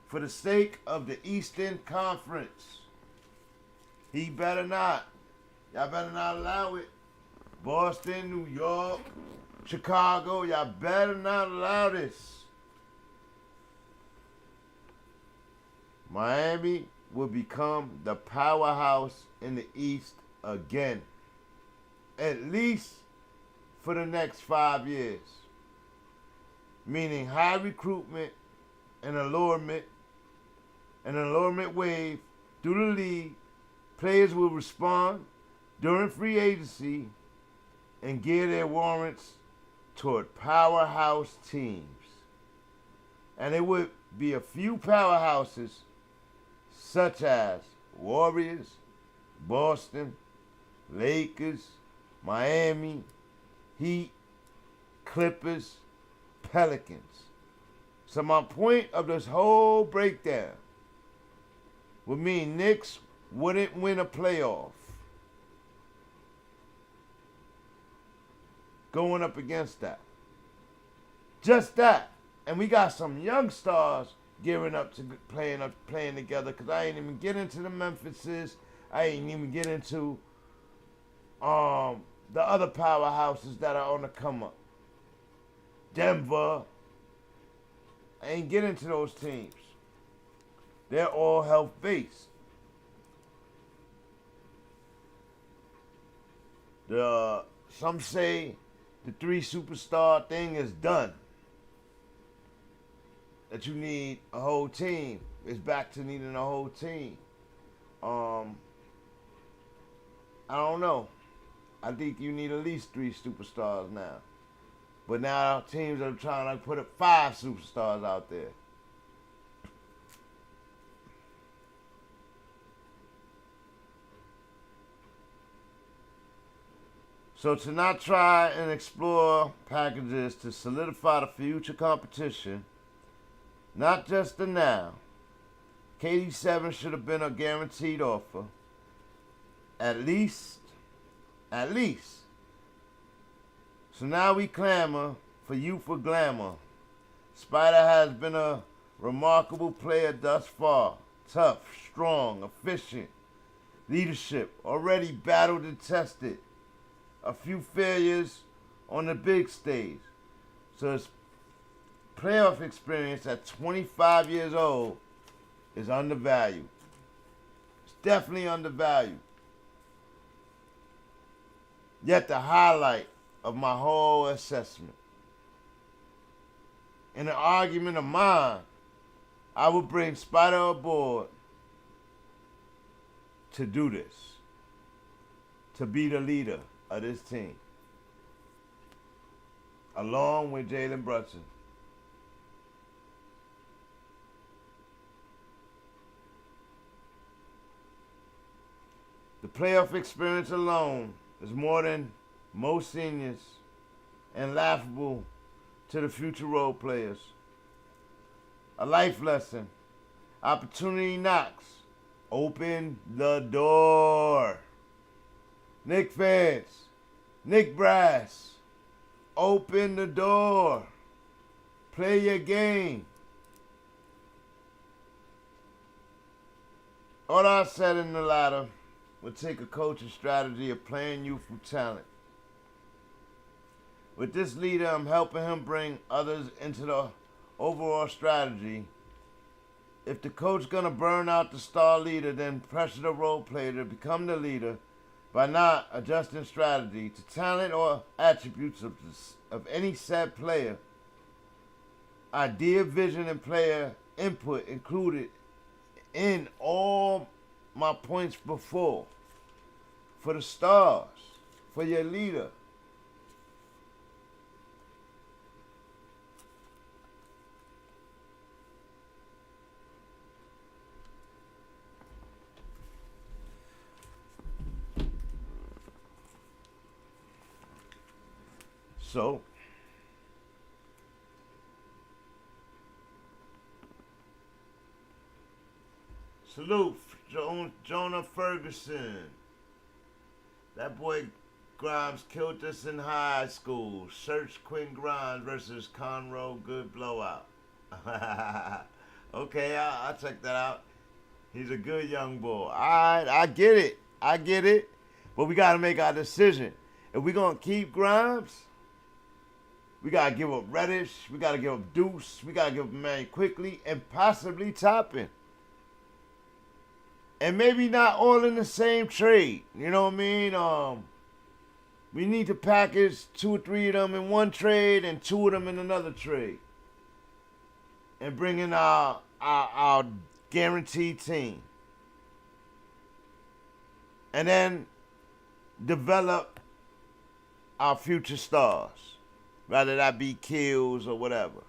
for the sake of the Eastern Conference. He better not. Y'all better not allow it. Boston, New York, Chicago, y'all better not allow this. Miami will become the powerhouse in the East again. At least for the next 5 years. Meaning high recruitment and allurement wave through the league. Players will respond during free agency and gear their warrants toward powerhouse teams. And it would be a few powerhouses such as Warriors, Boston, Lakers, Miami, Heat, Clippers, Pelicans. So my point of this whole breakdown would mean Knicks wouldn't win a playoff going up against that. Just that. And we got some young stars gearing up to playing together, because I ain't even get into the Memphises. I ain't even get into the other powerhouses that are on the come up. Denver. I ain't get into those teams. They're all health based. Some say the 3 superstar thing is done. That you need a whole team. It's back to needing a whole team. I don't know. I think you need at least 3 superstars now. But now teams are trying to put 5 superstars out there. So to not try and explore packages to solidify the future competition, not just the now, KD7 should have been a guaranteed offer. At least. So now we clamor for youthful glamour. Spider has been a remarkable player thus far. Tough, strong, efficient. Leadership, already battled and tested. A few failures on the big stage. So his playoff experience at 25 years old is undervalued. It's definitely undervalued. Yet the highlight of my whole assessment. In an argument of mine, I would bring Spider aboard to do this. To be the leader of this team. Along with Jalen Brunson. The playoff experience alone is more than most seniors and laughable to the future role players. A life lesson. Opportunity knocks. Open the door. Knicks fans, Knicks brass, open the door. Play your game. All I said in the latter would take a coach's strategy of playing youthful talent. With this leader, I'm helping him bring others into the overall strategy. If the coach gonna burn out the star leader, then pressure the role player to become the leader by not adjusting strategy to talent or attributes of any said player. Idea, vision, and player input included in all my points before. For the stars, for your leader. So, salute Jonah Ferguson. That boy Grimes killed us in high school. Search Quinn Grimes versus Conroe. Good blowout. Okay, I'll check that out. He's a good young boy. Alright, I get it. But we got to make our decision. If we're going to keep Grimes, we got to give up Reddish. We got to give up Deuce. We got to give up Manny quickly and possibly Toppin. And maybe not all in the same trade. You know what I mean? We need to package 2 or 3 of them in one trade and 2 of them in another trade. And bring in our guaranteed team. And then develop our future stars. Rather that be Kills or whatever.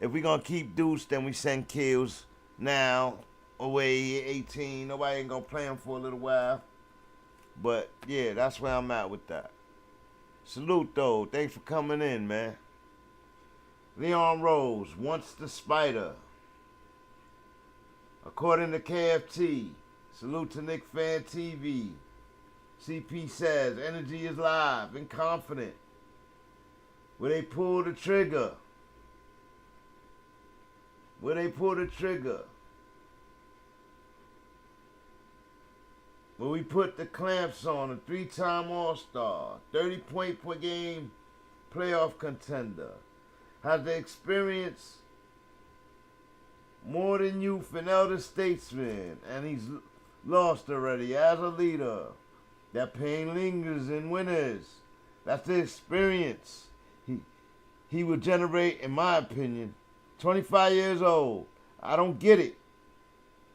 If we're going to keep Deuce, then we send Kills now. Away 18. Nobody ain't gonna play him for a little while. But yeah, that's where I'm at with that. Salute though. Thanks for coming in, man. Leon Rose, once the Spider. According to KFT, salute to Knick Fan TV. CP says energy is live and confident. Will they pull the trigger? Will they pull the trigger? Where we put the clamps on a 3-time All-Star, 30-point per game playoff contender, has the experience more than youth and elder statesman, and he's lost already as a leader. That pain lingers in winners. That's the experience he will generate, in my opinion. 25 years old. I don't get it.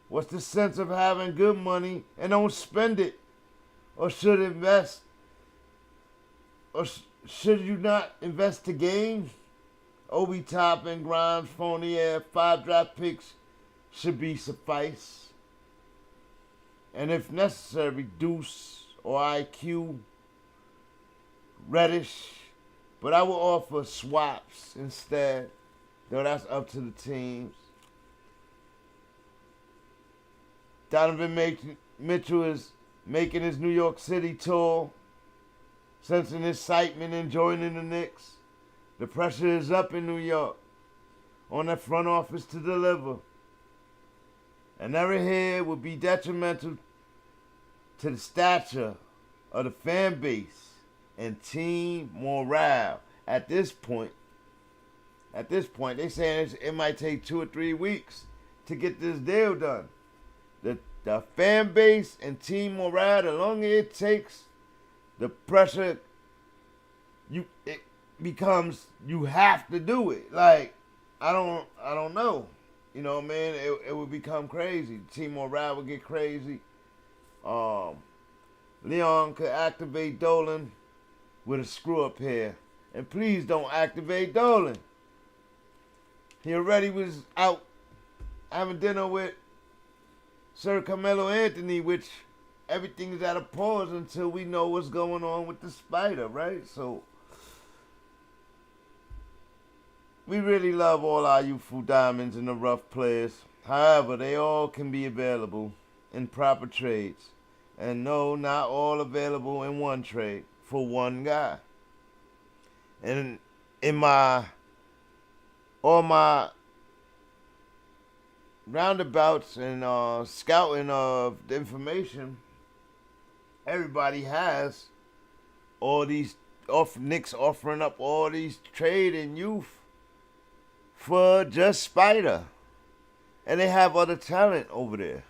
What's the sense of having good money and don't spend it? Or should invest? Or should you not invest to gain? Obi Toppin, Grimes, Fournier, 5 draft picks should be suffice. And if necessary, Deuce or IQ, Reddish. But I will offer swaps instead, though that's up to the teams. Donovan Mitchell is making his New York City tour, sensing excitement and joining the Knicks. The pressure is up in New York on the front office to deliver. An error here would be detrimental to the stature of the fan base and team morale. At this point, they're saying it might take 2 or 3 weeks to get this deal done. The fan base and team morale, the longer it takes, the pressure it becomes you have to do it. Like, I don't know. You know what I mean? It would become crazy. Team morale would get crazy. Leon could activate Dolan with a screw up here. And please don't activate Dolan. He already was out having dinner with Sir Carmelo Anthony, which everything is at a pause until we know what's going on with the Spider, right? So we really love all our youthful diamonds and the rough players. However, they all can be available in proper trades. And no, not all available in one trade for one guy. And in all my roundabouts and scouting of the information, everybody has all these Knicks offering up all these trade and youth for just Spider. And they have other talent over there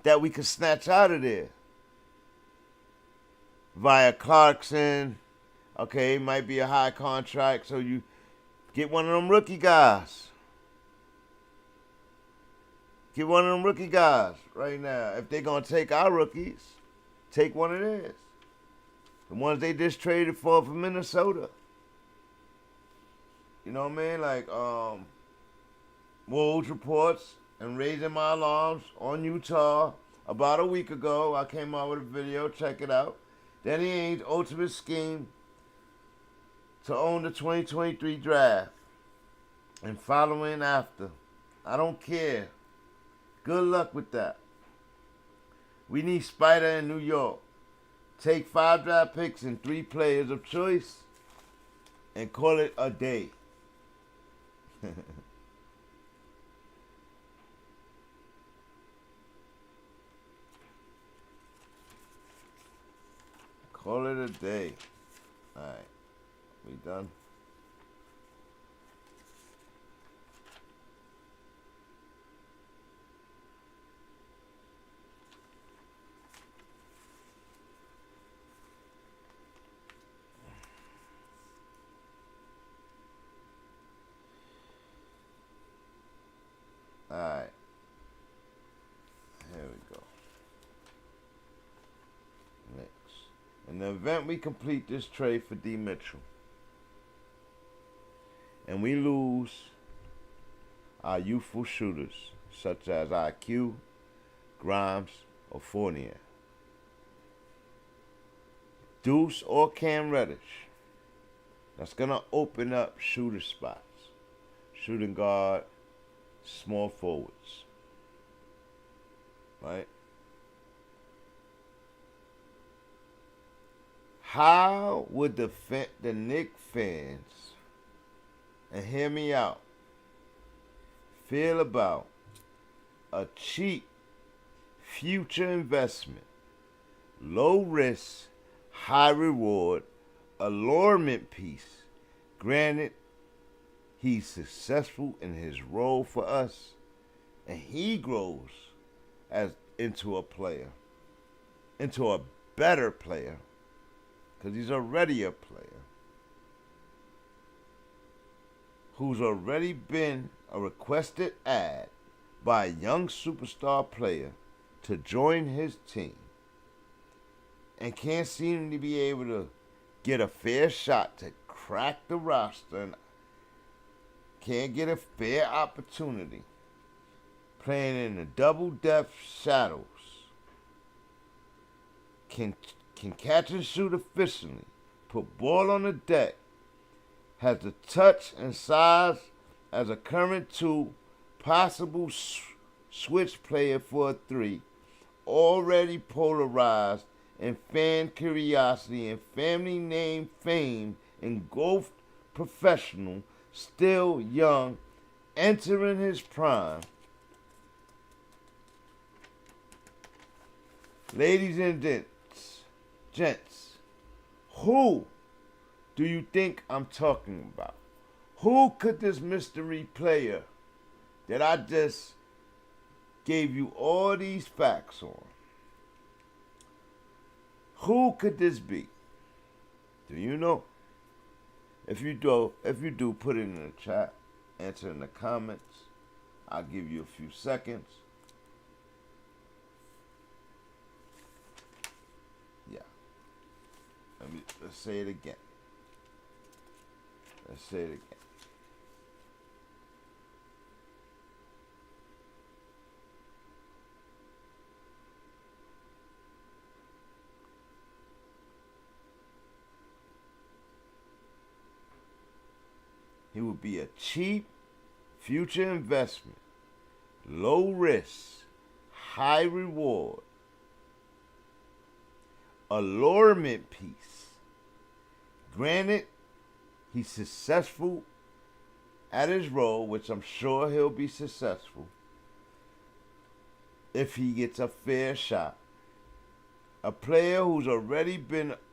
that we can snatch out of there. Via Clarkson. Okay, it might be a high contract, so you get one of them rookie guys. Get one of them rookie guys right now. If they're going to take our rookies, take one of theirs. The ones they just traded for Minnesota. You know what I mean? Like, Woj reports and raising my alarms on Utah about a week ago. I came out with a video. Check it out. Danny Ainge's ultimate scheme to own the 2023 draft and following after. I don't care. Good luck with that. We need Spider in New York. Take 5 draft picks and 3 players of choice and call it a day. Call it a day. Alright. We done? Alright. Here we go. Next. In the event we complete this trade for D. Mitchell, and we lose our youthful shooters, such as IQ, Grimes, or Fournier, Deuce or Cam Reddish, that's going to open up shooter spots. Shooting guard, small forwards. Right? How would the Knicks fans, and hear me out, feel about a cheap future investment, low risk, high reward, allurement piece? Granted, he's successful in his role for us, and he grows into a player, into a better player, because he's already a player who's already been a requested ad by a young superstar player to join his team and can't seem to be able to get a fair shot to crack the roster and can't get a fair opportunity playing in the double depth shadows, can catch and shoot efficiently, put ball on the deck, has the touch and size as a current 2, possible switch player for a 3, already polarized in fan curiosity and family name fame, engulfed professional, still young, entering his prime. Ladies and gents, who do you think I'm talking about? Who could this mystery player that I just gave you all these facts on, who could this be? Do you know? If you do, put it in the chat, answer in the comments. I'll give you a few seconds. Yeah. Let's say it again. Let's say it again. He would be a cheap future investment, low risk, high reward, allurement piece. Granted, he's successful at his role, which I'm sure he'll be successful if he gets a fair shot. A player who's already been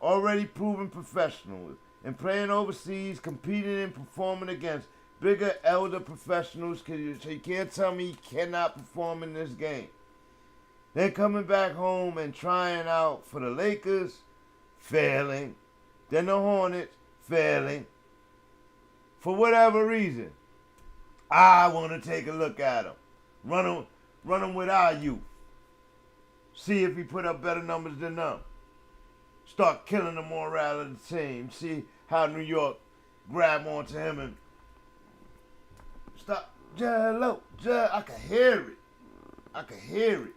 already proven professionals, and playing overseas, competing and performing against bigger, elder professionals. So you can't tell me he cannot perform in this game. Then coming back home and trying out for the Lakers, failing. Then the Hornets, failing. For whatever reason, I want to take a look at him. Run him with our youth. See if he put up better numbers than them. Start killing the morale of the team. See how New York grab onto him and stop. Jello, I can hear it. I can hear it.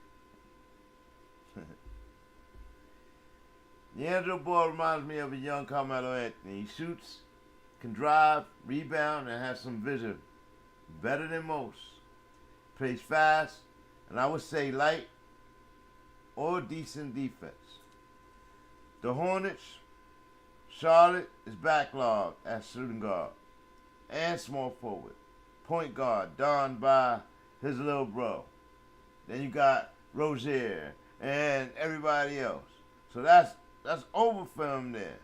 Leandro Ball reminds me of a young Carmelo Anthony. He shoots, can drive, rebound, and has some vision. Better than most. Plays fast, and I would say light or decent defense. The Hornets, Charlotte is backlogged at shooting guard and small forward. Point guard donned by his little bro. Then you got Rozier and everybody else. So that's over for him there.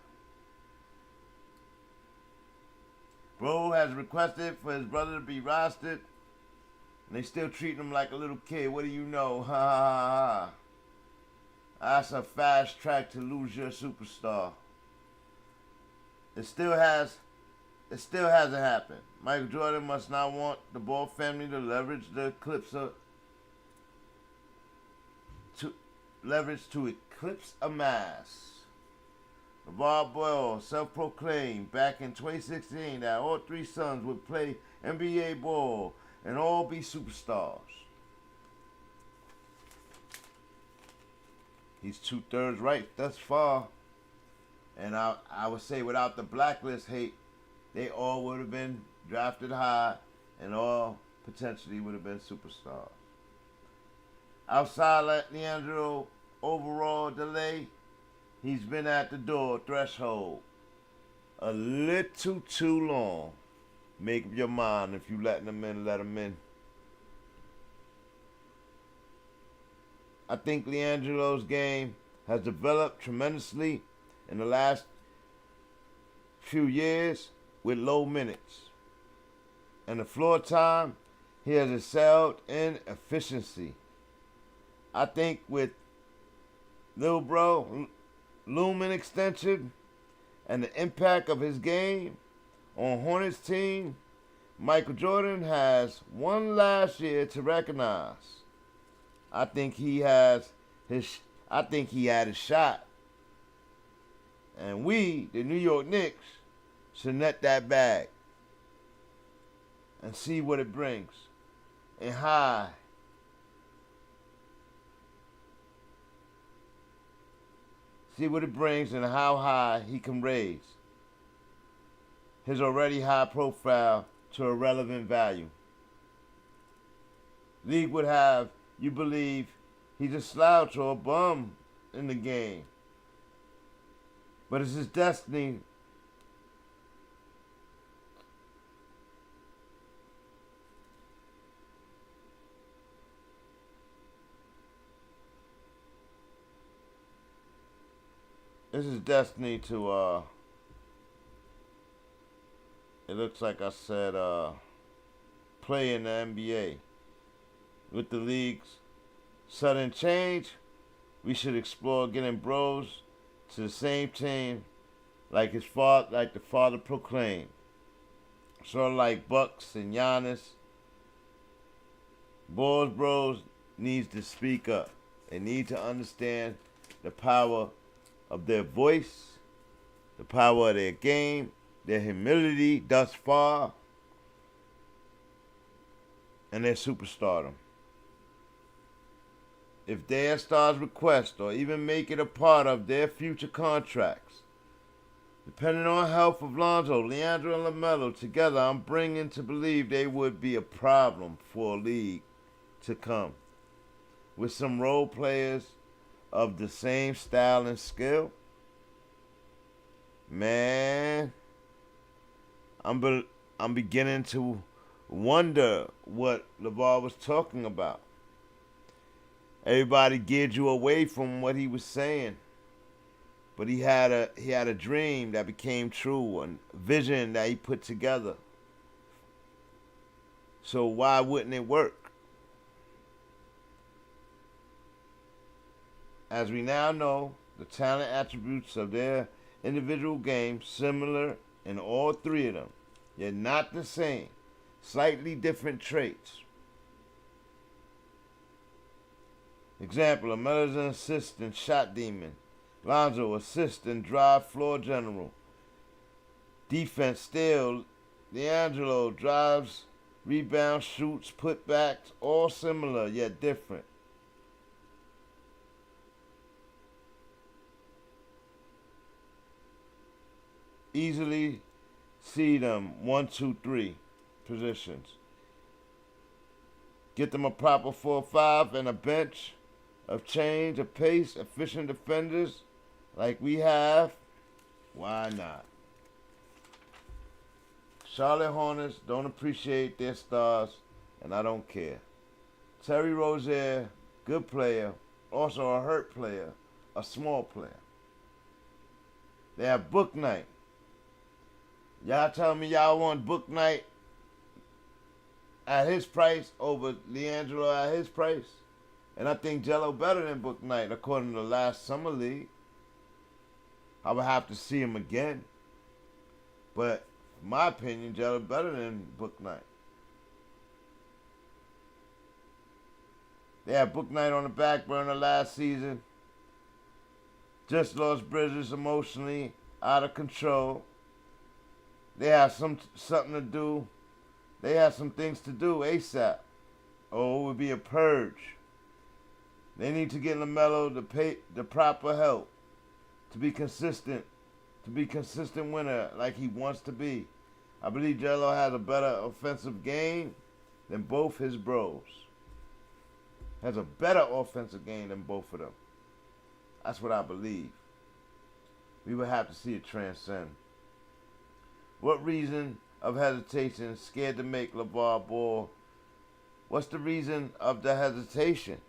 Bro has requested for his brother to be rostered, and they still treating him like a little kid. What do you know? Ha ha ha ha. That's a fast track to lose your superstar. It still hasn't happened. Michael Jordan must not want the Ball family to leverage to eclipse a mass. LeVar Ball self-proclaimed back in 2016 that all three sons would play NBA ball and all be superstars. He's 2/3 right thus far. And I would say without the blacklist hate, they all would have been drafted high and all potentially would have been superstars. Outside Leandro overall delay, he's been at the door threshold a little too long. Make up your mind if you letting him in, let him in. I think Leandro's game has developed tremendously in the last few years with low minutes. And the floor time, he has excelled in efficiency. I think with Lil Bro, looming extension, and the impact of his game on Hornets team, Michael Jordan has one last year to recognize. I think he had his shot. And we, the New York Knicks, should net that bag and see what it brings. And high. See what it brings and how high he can raise his already high profile to a relevant value. League would have you believe he's a slouch or a bum in the game. But it's his destiny to it looks like I said play in the NBA. With the league's sudden change, we should explore getting bros to the same team like the father proclaimed. Sort of like Bucks and Giannis. Bulls bros needs to speak up. They need to understand the power of their voice, the power of their game, their humility thus far, and their superstardom. If their stars request or even make it a part of their future contracts, depending on health of Lonzo, Leandro, and LaMelo together, I'm bringing to believe they would be a problem for a league to come. With some role players of the same style and skill, man, I'm beginning to wonder what LeVar was talking about. Everybody geared you away from what he was saying. But he had a dream that became true, and vision that he put together. So why wouldn't it work? As we now know, the talent attributes of their individual games similar in all three of them, yet not the same, slightly different traits. Example, Melo's an assist and shot demon. Lonzo, assist and drive floor general. Defense, steal. D'Angelo, drives, rebounds, shoots, putbacks, all similar yet different. Easily see them 1, 2, 3 positions. Get them a proper 4-5 and a bench of change, of pace, efficient defenders like we have. Why not? Charlotte Hornets don't appreciate their stars, and I don't care. Terry Rozier, good player, also a hurt player, a small player. They have book night. Y'all tell me y'all want book night at his price over D'Angelo at his price? And I think Jello better than book night according to the last summer league. I would have to see him again. But in my opinion, Jello better than book night. They had book night on the back burner last season. Just lost Bridges emotionally, out of control. They have something to do. They have some things to do ASAP. Oh, it would be a purge. They need to get LaMelo the proper help to be consistent winner like he wants to be. I believe Jello has a better offensive game than both his bros. Has a better offensive game than both of them. That's what I believe. We would have to see it transcend. What reason of hesitation? Scared to make LeVar Ball. What's the reason of the hesitation?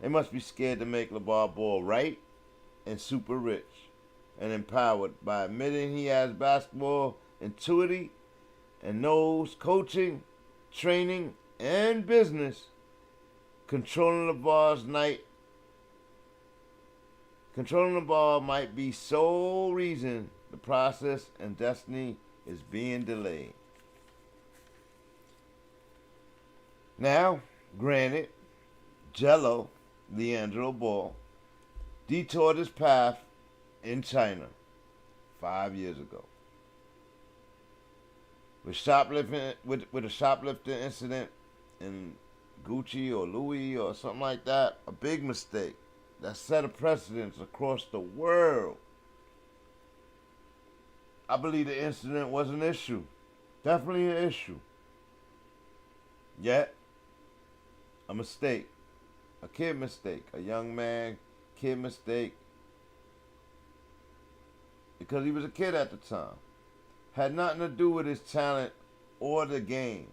They must be scared to make LeVar Ball right and super rich and empowered by admitting he has basketball intuitive and knows coaching, training, and business. Controlling the ball might be sole reason the process and destiny is being delayed. Now, granted, Jello, D'Angelo Ball, detoured his path in China 5 years ago. With a shoplifting incident in Gucci or Louis or something like that, a big mistake that set a precedence across the world. I believe the incident was an issue. Definitely an issue. Yet, a mistake. A kid mistake. A young man, kid mistake. Because he was a kid at the time. Had nothing to do with his talent or the game.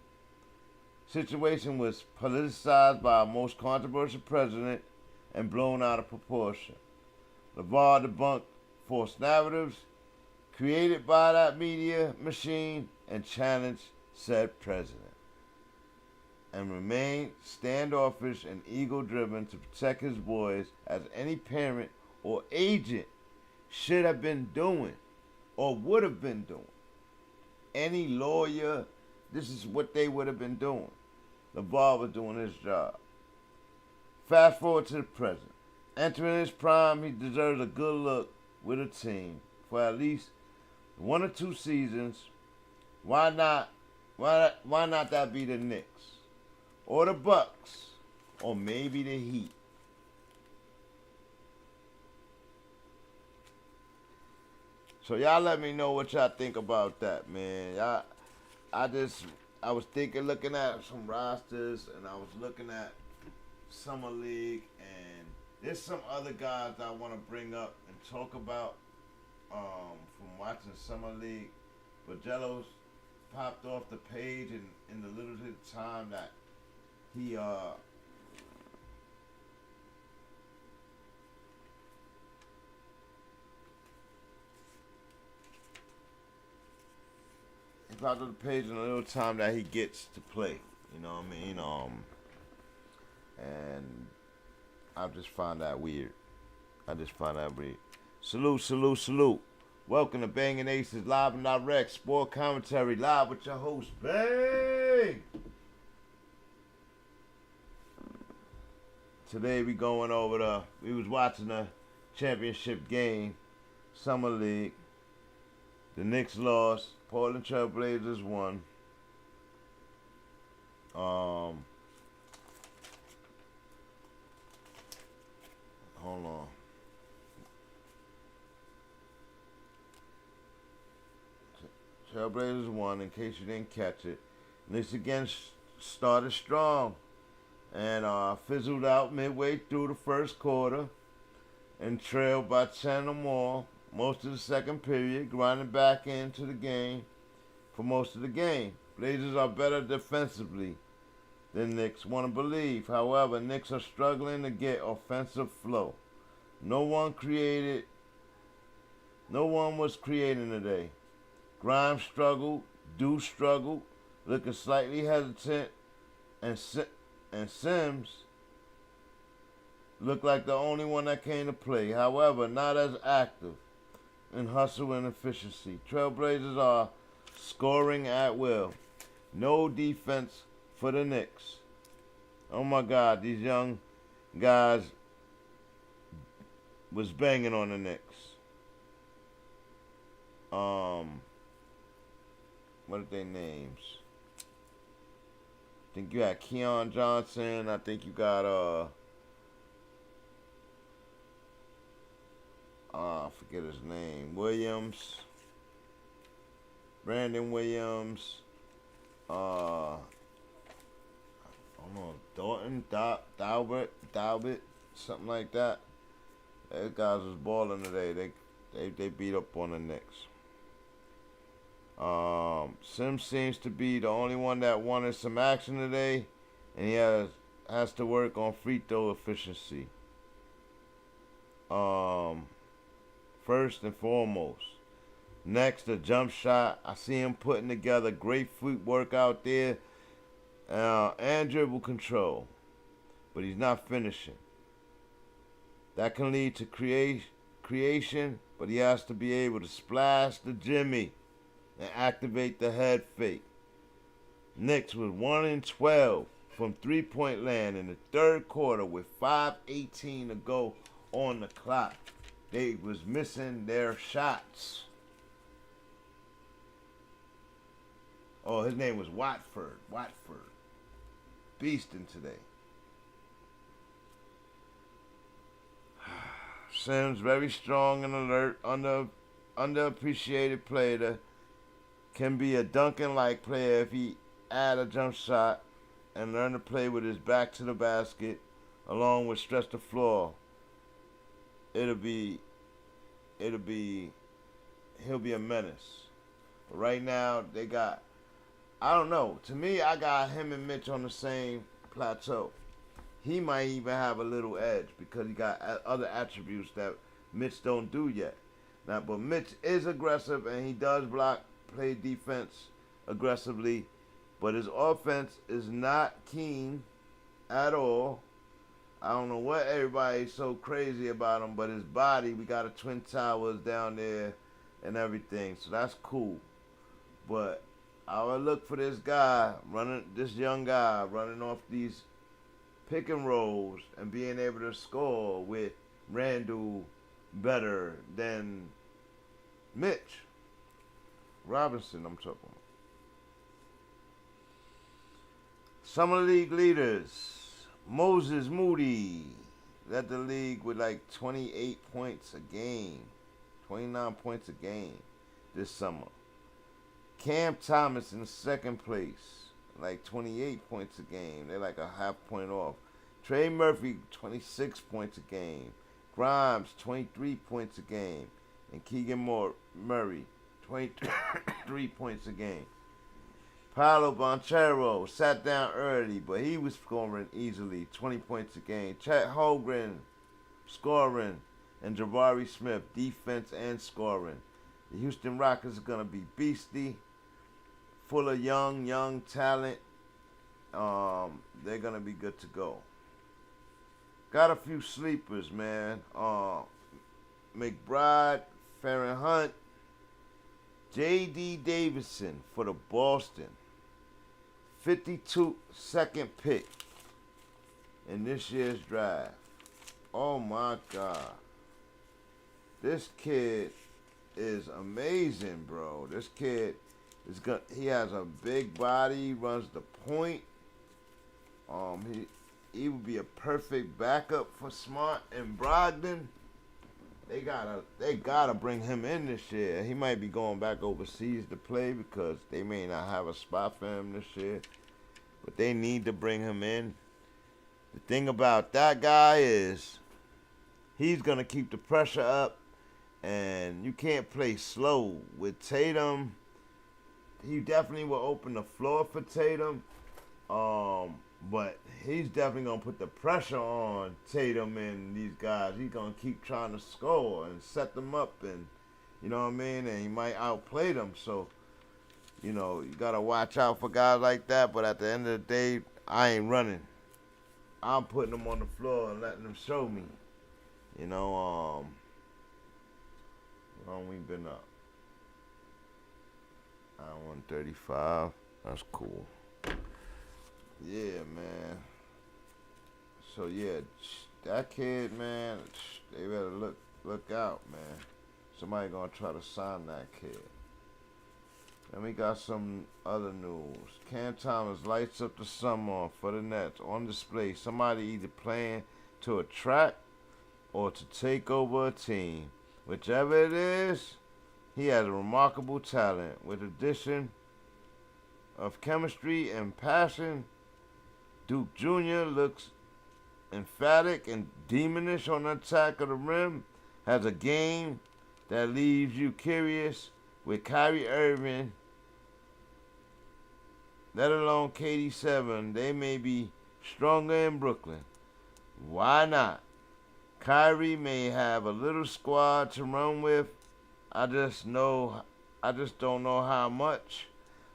Situation was politicized by our most controversial president and blown out of proportion. LeVar debunked false narratives created by that media machine and challenged said president. And remained standoffish and ego-driven to protect his boys as any parent or agent should have been doing or would have been doing. Any lawyer, this is what they would have been doing. LeVar was doing his job. Fast forward to the present. Entering his prime, he deserves a good look with a team for at least 1 or 2 seasons. Why not that be the Knicks? Or the Bucks? Or maybe the Heat? So y'all let me know what y'all think about that, man. I was looking at some rosters, and I was looking at Summer League, and there's some other guys I want to bring up and talk about from watching Summer League. But Jello's popped off the page in the little bit of time that he out of the page in a little time that he gets to play. You know what I mean? And I just find that weird. Salute, salute, salute. Welcome to BANGnACES Live and Direct Sport Commentary, live with your host, Bang! Today we going over we was watching the championship game, Summer League. The Knicks lost, Portland TRAILBLAZERs won. Hold on. TRAILBLAZERs won, in case you didn't catch it. Knicks again started strong and fizzled out midway through the first quarter and trailed by 10 or more most of the second period, grinding back into the game for most of the game. Blazers are better defensively than Knicks want to believe. However, Knicks are struggling to get offensive flow. No one was creating today. Grimes struggled, Deuce struggled, looking slightly hesitant, and Sims looked like the only one that came to play. However, not as active in hustle and efficiency. TRAILBLAZERs are scoring at will. No defense for the Knicks. Oh my God, these young guys was banging on the Knicks. What are their names? I think you had Keon Johnson. I think you got I forget his name. Williams. Brandon Williams. I don't know, Dalton, Dalbert, something like that. Those guys was balling today. They beat up on the Knicks. Sims seems to be the only one that wanted some action today, and he has to work on free throw efficiency. First and foremost. Next, the jump shot. I see him putting together great footwork out there and dribble control, but he's not finishing. That can lead to creation, but he has to be able to splash the Jimmy and activate the head fake. Knicks was 1-12 from three-point land in the third quarter with 5:18 to go on the clock. They was missing their shots. Oh, his name was Watford. Beasting today. Sims very strong and alert, underappreciated player. Can be a Duncan-like player if he add a jump shot and learn to play with his back to the basket, along with stretch the floor. He'll be a menace. But right now they got, I don't know. To me, I got him and Mitch on the same plateau. He might even have a little edge because he got other attributes that Mitch don't do yet. Now, but Mitch is aggressive and he does play defense aggressively, but his offense is not keen at all. I don't know what everybody's so crazy about him, but his body, we got a Twin Towers down there and everything, so that's cool. But I would look for this young guy running off these pick and rolls and being able to score with Randall better than Mitch Robinson, I'm talking about. Summer League leaders. Moses Moody led the league with like 28 points a game. 29 points a game this summer. Cam Thomas in second place, like 28 points a game. They're like a half point off. Trey Murphy, 26 points a game. Grimes, 23 points a game. And Keegan Murray, 23 points a game. Paolo Banchero sat down early, but he was scoring easily, 20 points a game. Chet Holmgren scoring, and Jabari Smith defense and scoring. The Houston Rockets are going to be beastly. full of young talent. They're gonna be good to go. Got a few sleepers, man. McBride, Farron Hunt, J.D. Davidson for the Boston. 52nd pick in this year's draft. Oh my God. This kid is amazing, bro. This kid he has a big body, runs the point. He would be a perfect backup for Smart and Brogdon. They gotta bring him in this year. He might be going back overseas to play because they may not have a spot for him this year. But they need to bring him in. The thing about that guy is he's gonna keep the pressure up, and you can't play slow with Tatum. He definitely will open the floor for Tatum. But he's definitely going to put the pressure on Tatum and these guys. He's going to keep trying to score and set them up, and you know what I mean? And he might outplay them. So, you know, you got to watch out for guys like that. But at the end of the day, I ain't running. I'm putting them on the floor and letting them show me. You know, how long we been up? 135. That's cool. Yeah, man. So yeah, that kid, man, they better look out, man. Somebody gonna try to sign that kid. Then we got some other news. Cam Thomas lights up the summer for the Nets on display. Somebody either playing to attract or to take over a team. Whichever it is, he has a remarkable talent. With addition of chemistry and passion, Duke Jr. looks emphatic and demonish on the attack of the rim, has a game that leaves you curious. With Kyrie Irving, let alone KD7, they may be stronger in Brooklyn. Why not? Kyrie may have a little squad to run with. I just don't know how much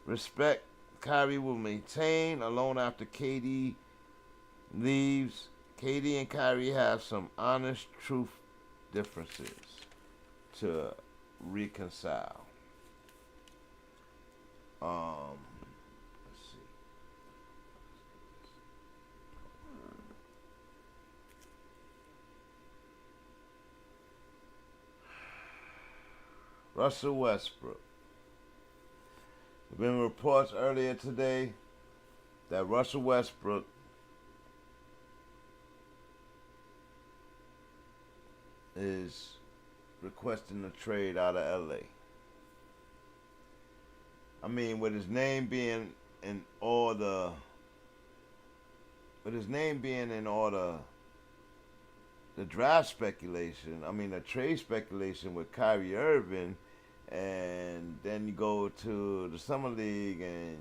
respect Kyrie will maintain alone after KD leaves. KD and Kyrie have some honest truth differences to reconcile. Let's see. Russell Westbrook. There have been reports earlier today that Russell Westbrook is requesting a trade out of LA. I mean, with his name being in all the draft speculation, I mean the trade speculation with Kyrie Irving, and then you go to the Summer League and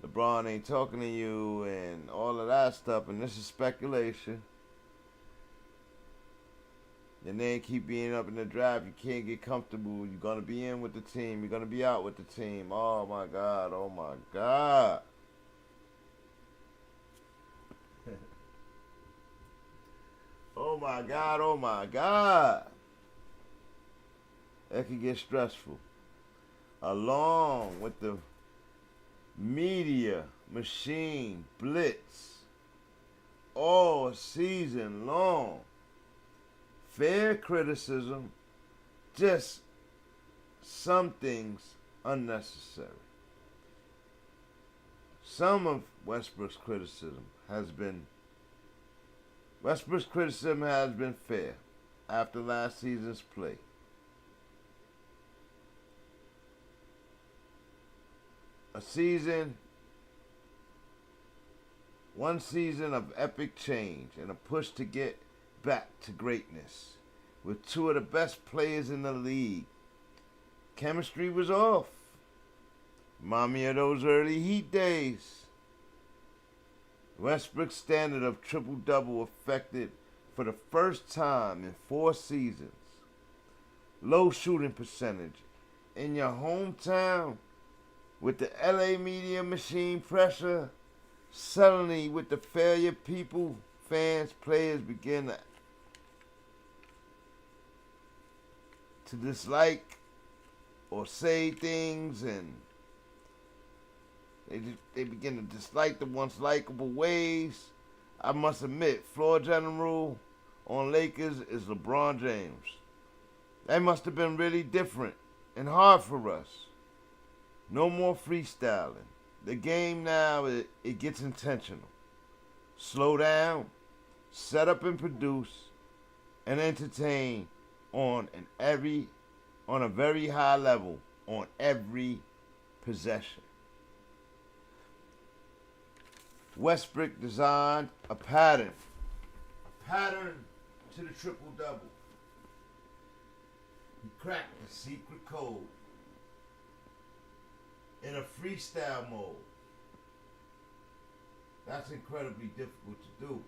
LeBron ain't talking to you and all of that stuff, and this is speculation. Your name keep being up in the draft. You can't get comfortable. You're going to be in with the team. You're going to be out with the team. Oh, my God. Oh, my God. Oh, my God. Oh, my God. That can get stressful. Along with the media machine blitz all season long. Fair criticism, just some things unnecessary. Some of Westbrook's criticism has been fair after last season's play. One season of epic change and a push to get back to greatness with two of the best players in the league. Chemistry was off. Remind me of those early Heat days. Westbrook's standard of triple-double affected for the first time in 4 seasons. Low shooting percentage. In your hometown, With the LA media machine pressure, suddenly with the failure, people, fans, players begin to dislike or say things, and they begin to dislike the once likable ways. I must admit, floor general on Lakers is LeBron James. That must have been really different and hard for us. No more freestyling. The game now, it gets intentional. Slow down, set up and produce, and entertain on a very high level on every possession. Westbrook designed a pattern to the triple-double. He cracked the secret code in a freestyle mode. That's incredibly difficult to do.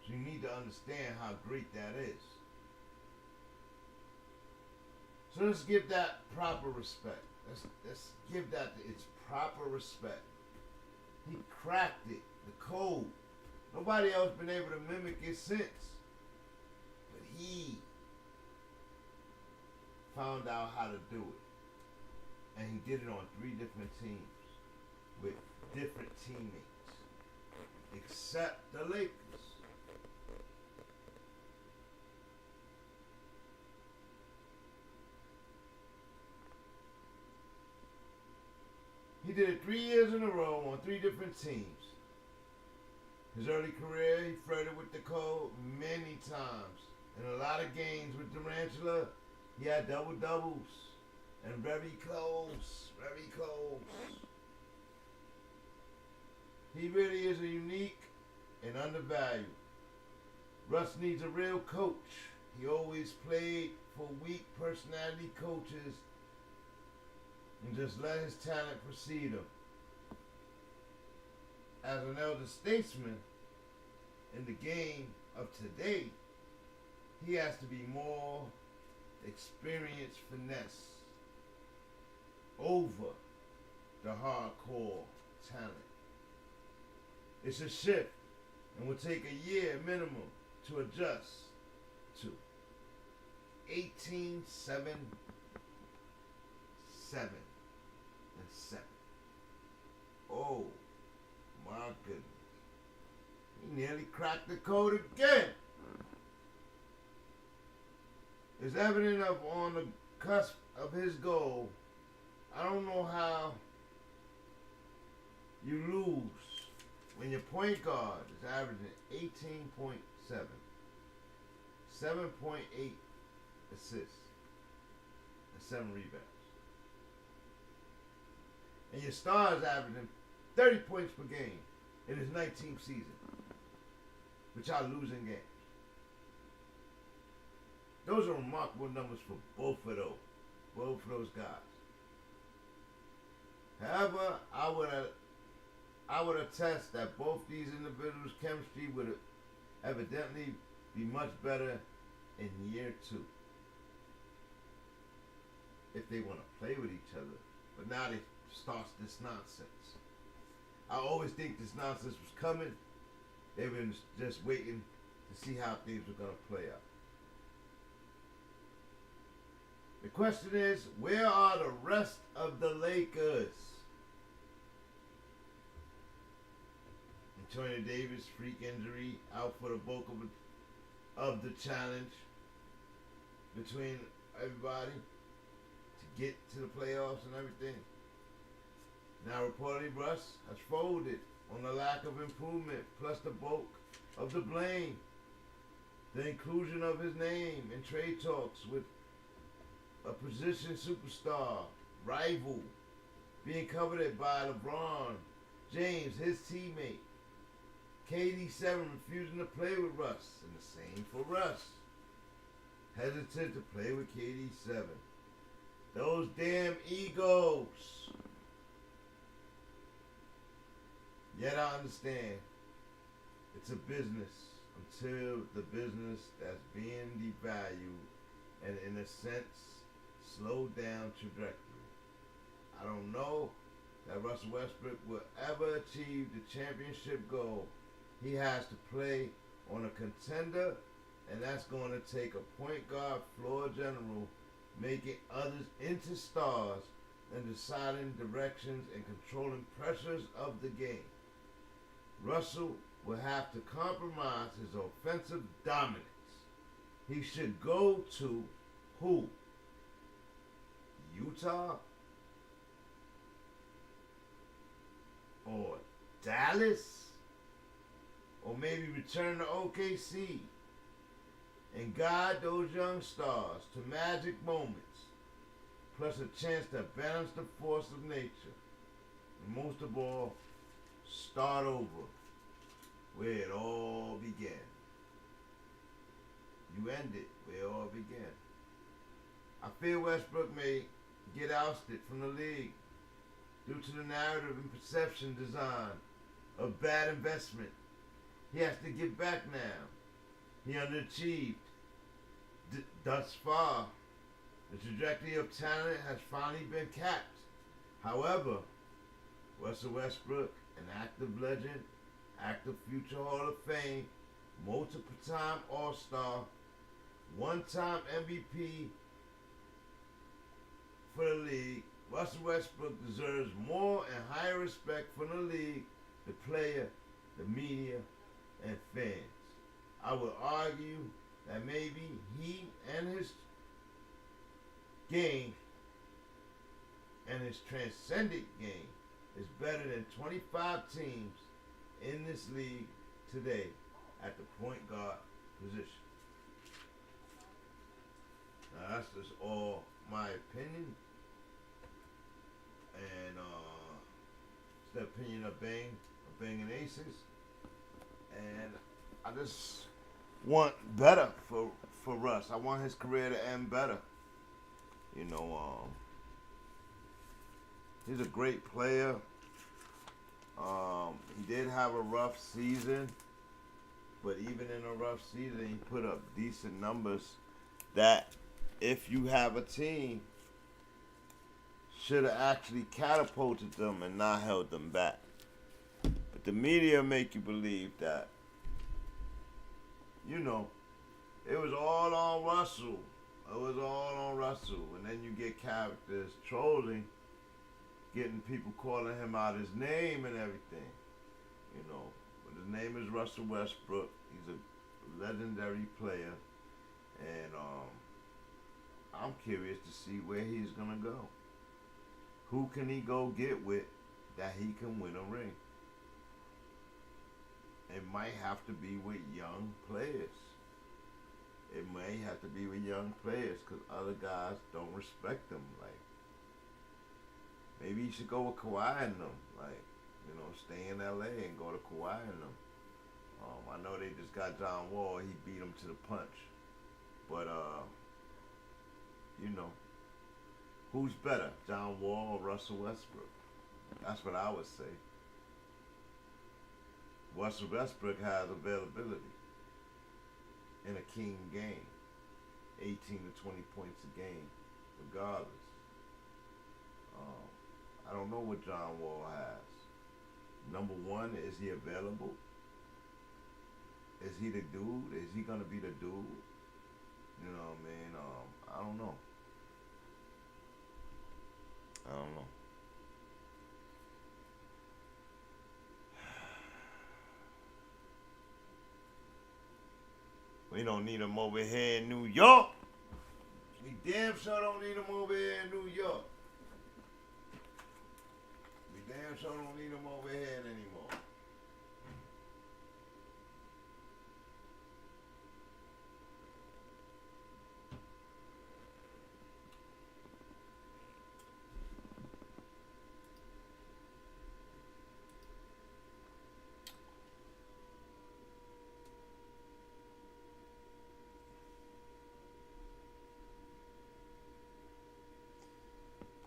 So you need to understand how great that is. So let's give that proper respect. Let's give that its proper respect. He cracked it, the code. Nobody else been able to mimic it since. But he found out how to do it. And he did it on 3 different teams with different teammates. Except the Lakers. He did it 3 years in a row on 3 different teams. His early career, he flirted with the code many times. In a lot of games with Durantula, he had double-doubles. And very close, very close. He really is a unique and undervalued. Russ needs a real coach. He always played for weak personality coaches and just let his talent precede him. As an elder statesman in the game of today, he has to be more experienced finesse over the hardcore talent. It's a shift and will take a year minimum to adjust to 18, 7, 7, and 7. Oh my goodness. He nearly cracked the code again. It's evident of on the cusp of his goal. I don't know how you lose when your point guard is averaging 18.7, 7.8 assists, and 7 rebounds. And your star is averaging 30 points per game in his 19th season, which are losing games. Those are remarkable numbers for both of those guys. However, I would attest that both these individuals' chemistry would evidently be much better in year 2 if they want to play with each other. But now they start this nonsense. I always think this nonsense was coming. They were just waiting to see how things were going to play out. The question is, where are the rest of the Lakers? Antonio Davis, freak injury, out for the bulk of the challenge between everybody to get to the playoffs and everything. Now reportedly Russ has folded on the lack of improvement, plus the bulk of the blame. The inclusion of his name in trade talks with a position superstar, rival, being coveted by LeBron James, his teammate. KD7 refusing to play with Russ, and the same for Russ. Hesitant to play with KD7. Those damn egos. Yet I understand it's a business until the business that's being devalued and in a sense slowed down trajectory. I don't know that Russell Westbrook will ever achieve the championship goal, he has to play on a contender, and that's going to take a point guard floor general, making others into stars and deciding directions and controlling pressures of the game. Russell will have to compromise his offensive dominance. He should go to who? Utah? Or Dallas? Or maybe return to OKC and guide those young stars to magic moments, plus a chance to balance the force of nature. And most of all, start over where it all began. You end it where it all began. I fear Westbrook may get ousted from the league due to the narrative and perception design of bad investment. He has to get back now. He underachieved thus far. The trajectory of talent has finally been capped. However, Russell Westbrook, an active legend, active future Hall of Fame, multiple-time All-Star, one-time MVP for the league, Russell Westbrook deserves more and higher respect from the league, the player, the media, and fans. I would argue that maybe he and his game and his transcendent game is better than 25 teams in this league today at the point guard position. Now that's just all my opinion, and it's the opinion of BANGnACES, and I just want better for Russ. I want his career to end better. You know, he's a great player. He did have a rough season, but even in a rough season, he put up decent numbers that, if you have a team, should have actually catapulted them and not held them back. But the media make you believe that, you know, it was all on Russell. It was all on Russell. And then you get characters trolling, getting people calling him out his name and everything. You know, but his name is Russell Westbrook. He's a legendary player. And I'm curious to see where he's going to go. Who can he go get with that he can win a ring? It might have to be with young players. It may have to be with young players because other guys don't respect him. Like, maybe he should go with Kawhi and them. Like, you know, stay in LA and go to Kawhi and them. I know they just got John Wall. He beat him to the punch. But, you know, who's better, John Wall or Russell Westbrook? That's what I would say. Russell Westbrook has availability in a king game, 18 to 20 points a game, regardless. I don't know what John Wall has. Number one, is he available? Is he the dude? Is he gonna be the dude? You know what I mean? I don't know. I don't know. We don't need him over here in New York. We damn sure don't need him over here in New York. We damn sure don't need him over here anymore.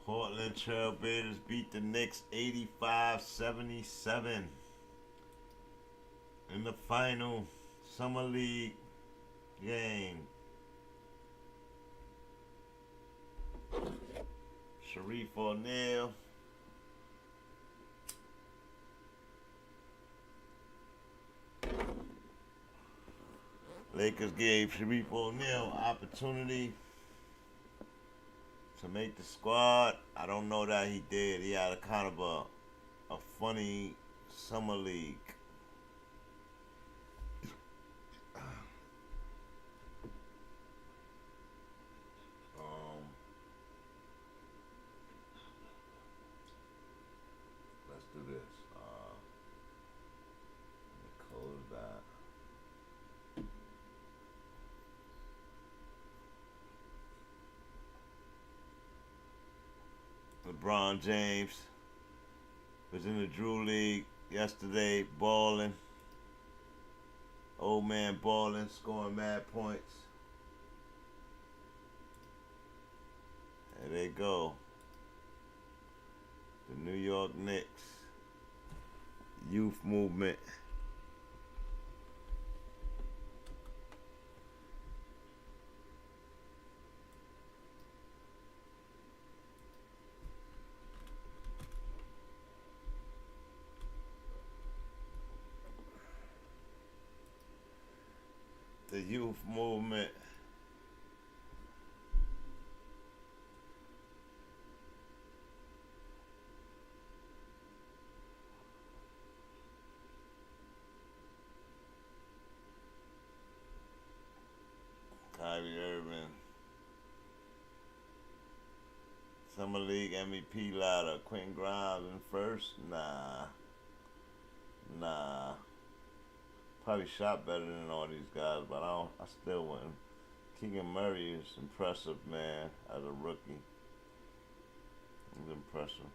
Portland Trailblazers beat the Knicks 85-77 in the final Summer League game. Sharif O'Neal Lakers gave Sharif O'Neal opportunity to make the squad. I don't know that he did. He had a kind of a funny summer league. Let's do this. Let me close that. LeBron James was in the Drew League yesterday, balling. Old man balling, scoring mad points. There they go. The New York Knicks youth movement. The youth movement. Kyrie Irving. Summer League MVP ladder. Quentin Grimes in first? Nah. Probably shot better than all these guys, but I still wouldn't. Keegan Murray is impressive, man, as a rookie. He's impressive.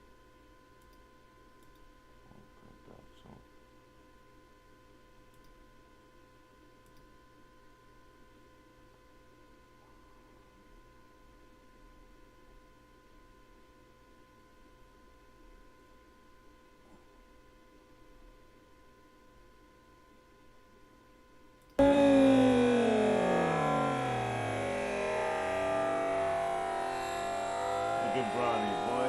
Look at Bronny, boy.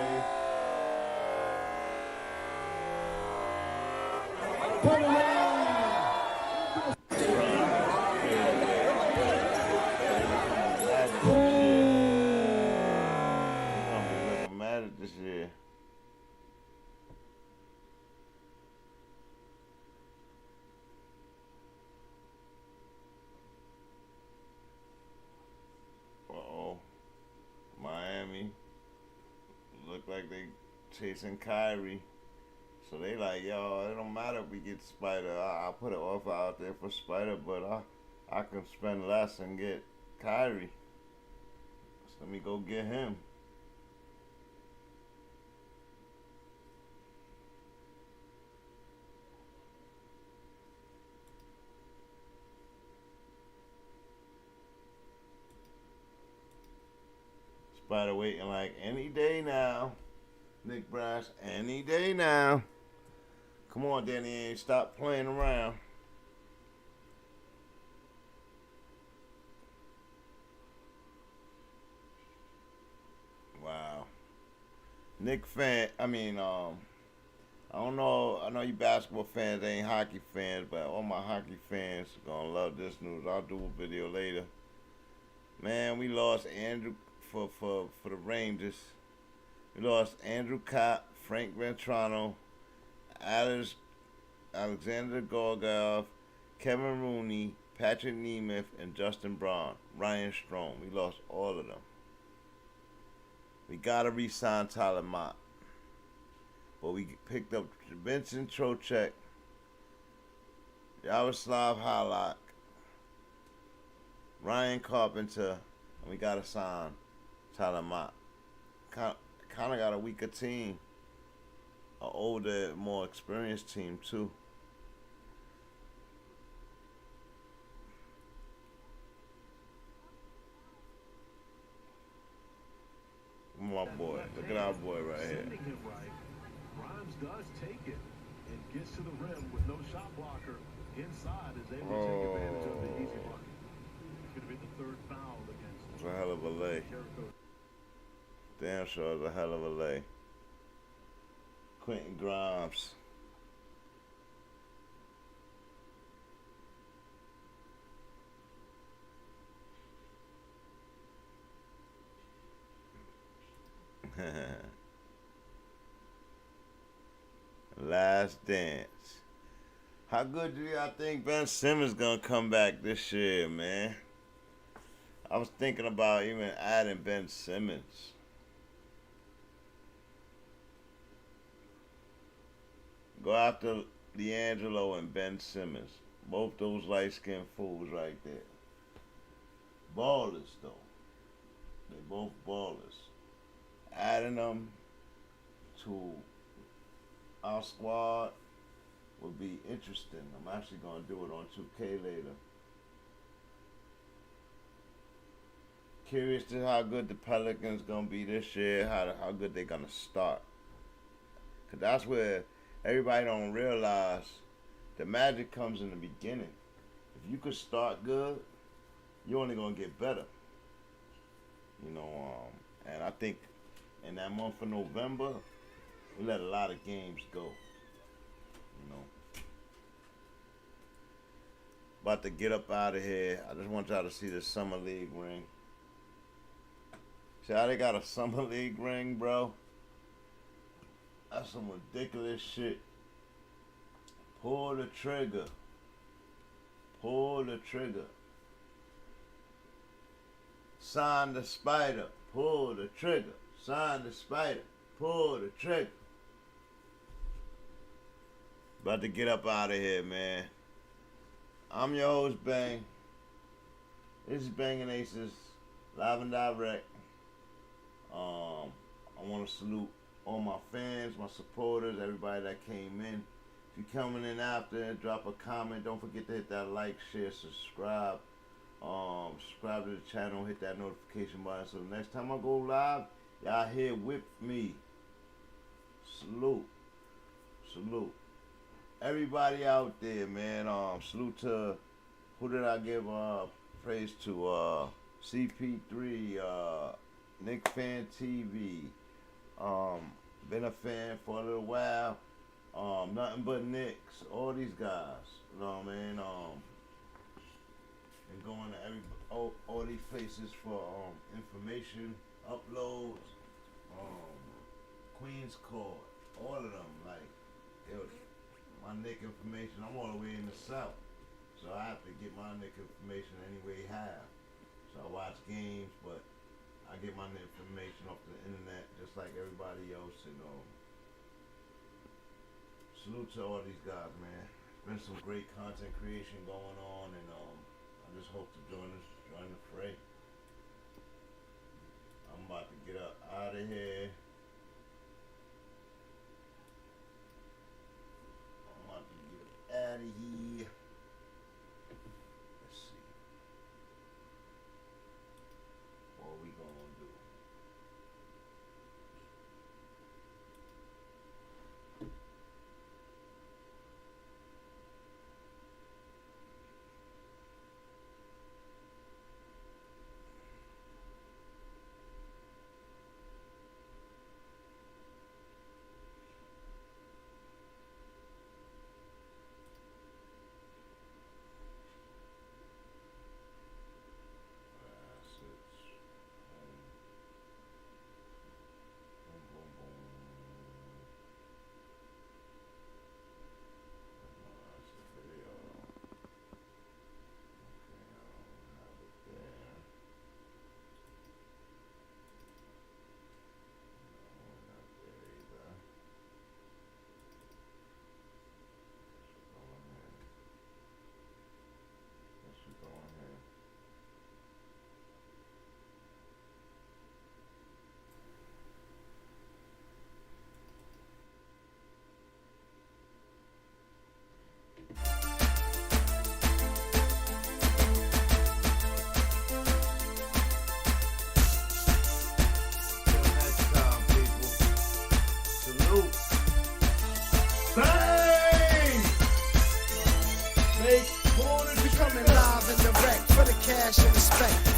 This year. Uh-oh. Miami. Look like they chasing Kyrie. So they like, yo, it don't matter if we get Spider. I'll put an offer out there for Spider, but I can spend less and get Kyrie. So let me go get him. Spider waiting like any day now. Nick Brass, any day now. Come on, Danny, stop playing around. Wow. Nick fan, I don't know, I know you basketball fans ain't hockey fans, but all my hockey fans are gonna love this news. I'll do a video later. Man, we lost Andrew for the Rangers. We lost Andrew Kopp, Frank Ventrano, Alexander Gorgov, Kevin Rooney, Patrick Nemeth, and Justin Braun, Ryan Strome. We lost all of them. We gotta re-sign Tyler Mott. But we picked up Vincent Trocheck, Yaroslav Halak, Ryan Carpenter, and we gotta sign Tyler Mott. Kind of got a weaker team, an older, more experienced team too. My boy, look at our boy right here. Grimes does take it and gets to the rim with no shot blocker inside, is able to take advantage of the easy bucket. It's going to be the third foul against. It's a hell of a lay. Damn sure it's a hell of a lay. Quentin Grimes. Last Dance. How good do y'all think Ben Simmons gonna come back this year, man? I was thinking about even adding Ben Simmons. Go after D'Angelo and Ben Simmons. Both those light-skinned fools right there. Ballers, though. They both ballers. Adding them to our squad would be interesting. I'm actually going to do it on 2K later. Curious to how good the Pelicans going to be this year, how good they're going to start. Because that's where everybody don't realize the magic comes in the beginning. If you could start good, you're only going to get better. You know, and I think in that month of November, we let a lot of games go. You know. About to get up out of here. I just want y'all to see the Summer League ring. See how they got a Summer League ring, bro? That's some ridiculous shit. Pull the trigger. Pull the trigger. Sign the spider. Pull the trigger. Sign the spider. Pull the trigger. About to get up out of here, man. I'm your host, Bang. This is BANGnACES, live and direct. I want to salute all my fans, my supporters, everybody that came in. If you're coming in after, drop a comment. Don't forget to hit that like, share, subscribe. Subscribe to the channel, hit that notification button so the next time I go live, y'all here with me. Salute. Salute. Everybody out there, man. Salute to, who did I give praise to? CP3, Knicks Fan TV. Been a fan for a little while. Nothing but Knicks. All these guys. You know what I mean? And going to all these places for information, uploads, Queens Court, all of them. Like, my Knick information. I'm all the way in the South, so I have to get my Knick information any way I have. So I watch games, but I get my information off the internet just like everybody else. And salute to all these guys, man. It's been some great content creation going on, and I just hope to join the fray. I'm about to get up out of here. I'm about to get out of here. Let's see. What we gonna do?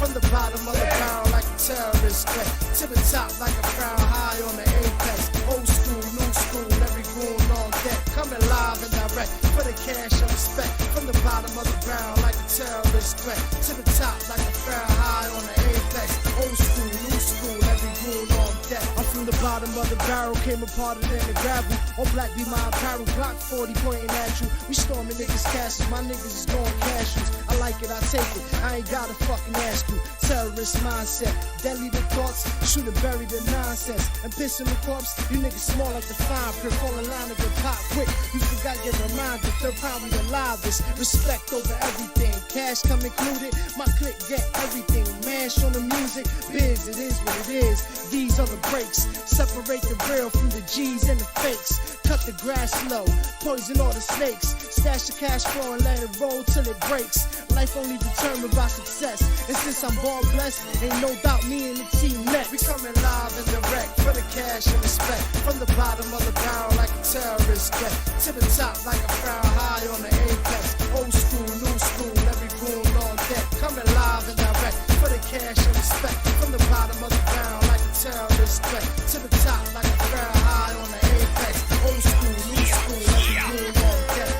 From the bottom of the barrel like a terrorist threat, to the top like a crown high on the apex. Old school, new school, every goon on deck. Coming live and direct for the cash and respect. From the bottom of the barrel like a terrorist threat, to the top like a crown high on the apex. Old school, new school, every goon on deck. I'm from the bottom of the barrel, came apart than the gravel. On black be my apparel, Glock 40 pointing at you. We storming niggas' castles, my niggas is going cashews. I like it, I take it, I ain't gotta fucking ask you. Terrorist mindset, deadly the thoughts, shoot and bury the nonsense. And piss in the corpse, you niggas small like the fine print, fall in line to get pop quick. You forgot your reminder, third pound we the livest. Respect over everything, cash come included, my clique get everything. Mash on the music, biz, it is what it is. These are the breaks, separate the real from the G's and the fakes. Cut the grass slow, poison all the snakes. Stash the cash flow and let it roll till it breaks. Life only determined by success, and since I'm born blessed, ain't no doubt me and the team next. We coming live and direct for the cash and respect. From the bottom of the barrel like a terrorist threat, to the top like a frown high on the apex. Old school, new school, every goon on deck. Coming live and direct for the cash and respect. From the bottom of the barrel like a terrorist threat, to the top like a frown high on the apex. Old school, new school, every goon on deck.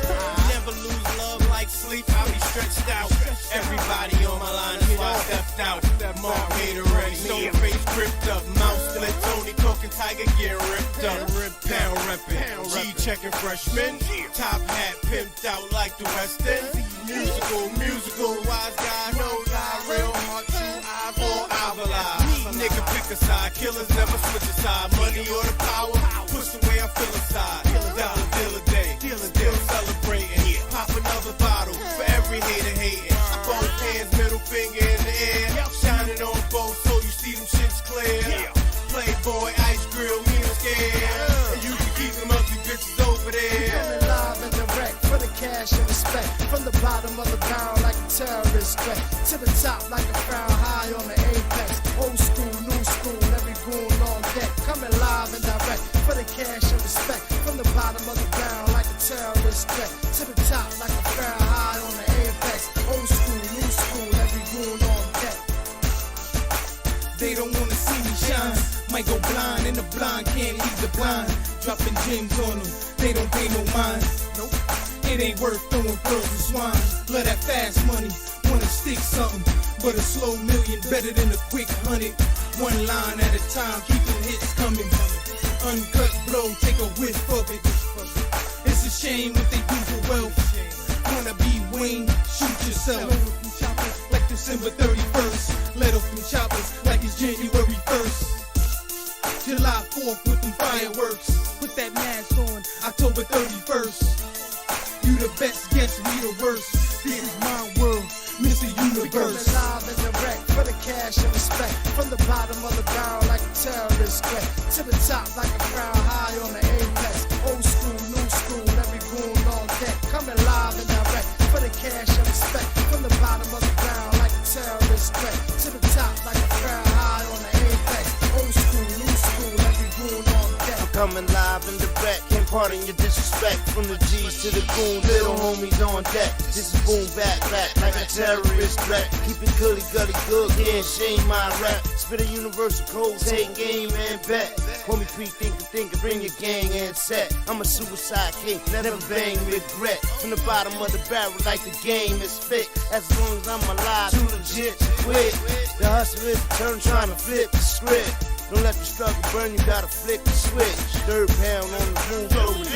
Never lose love like sleep, I'll be stretched out. Everybody on my line, that's why I stepped out. Mark Gatorade, so the face gripped up. Mouse split, Tony talking Tiger gear ripped up. Pound reppin', G checking freshman. Top hat pimped out like the West End. Musical, wise guy, no lie. Real heart, true eye for Avila. Nigga pick a side, killers never switch a side. Money or the power, push the way I feel aside. Deal a day, still celebrating. Pop another bottle for every hater hating. Both hands, middle finger in the air. Shining on both so you see them shits clear. Playboy, ice grill, me and scared. And you can keep them ugly bitches over there. Coming live and direct for the cash and respect. From the bottom of the barrel like a terrorist threat, to the top like a frown high on the apex. Old school, new school, every goon on deck. Coming live and direct for the cash and respect. From the bottom of the barrel like a terrorist threat, to the top like a frown high on the apex. Old school, new school, every goon on deck. They don't wanna see me shine. Might go blind, and the blind can't leave the blind. Dropping gems on them, they don't pay no mind. Nope. It ain't worth throwing pearls to swine. Love that fast money, wanna stick something. But a slow million better than a quick 100. One line at a time, keeping hits coming. Uncut blow, take a whiff of it. It's a shame what they do for wealth. Wanna be Wayne, shoot yourself. Like December 31st. Let off from choppers like it's January 1st. July 4th with them fireworks. Put that mask on, October 31st. You the best, guess we the worst. This is my world, Mr. Universe. Coming live and direct for the cash and respect. From the bottom of the barrel like a terrorist threat, to the top like a frown high on the apex. Old school, new school, every goon on deck. Coming live and direct for the cash and respect. From the bottom of the barrel like a terrorist threat, to the top like a frown high on the apex. Old school, new school, every goon on deck. Coming live and direct, can't pardon your disrespect. From the G's to the goon, little homies on deck. This is boom back like a terrorist threat. Keep it gully good, can't shame my rap. Spit a universal code, take game and bet. Call me pre-thinker, bring your gang and set. I'm a suicide king, never bang regret. From the bottom of the barrel like the game is fit. As long as I'm alive, too legit to quit. The hustle is the turn, trying to flip the script. Don't let the struggle burn, you gotta flick the switch. Third pound on the move,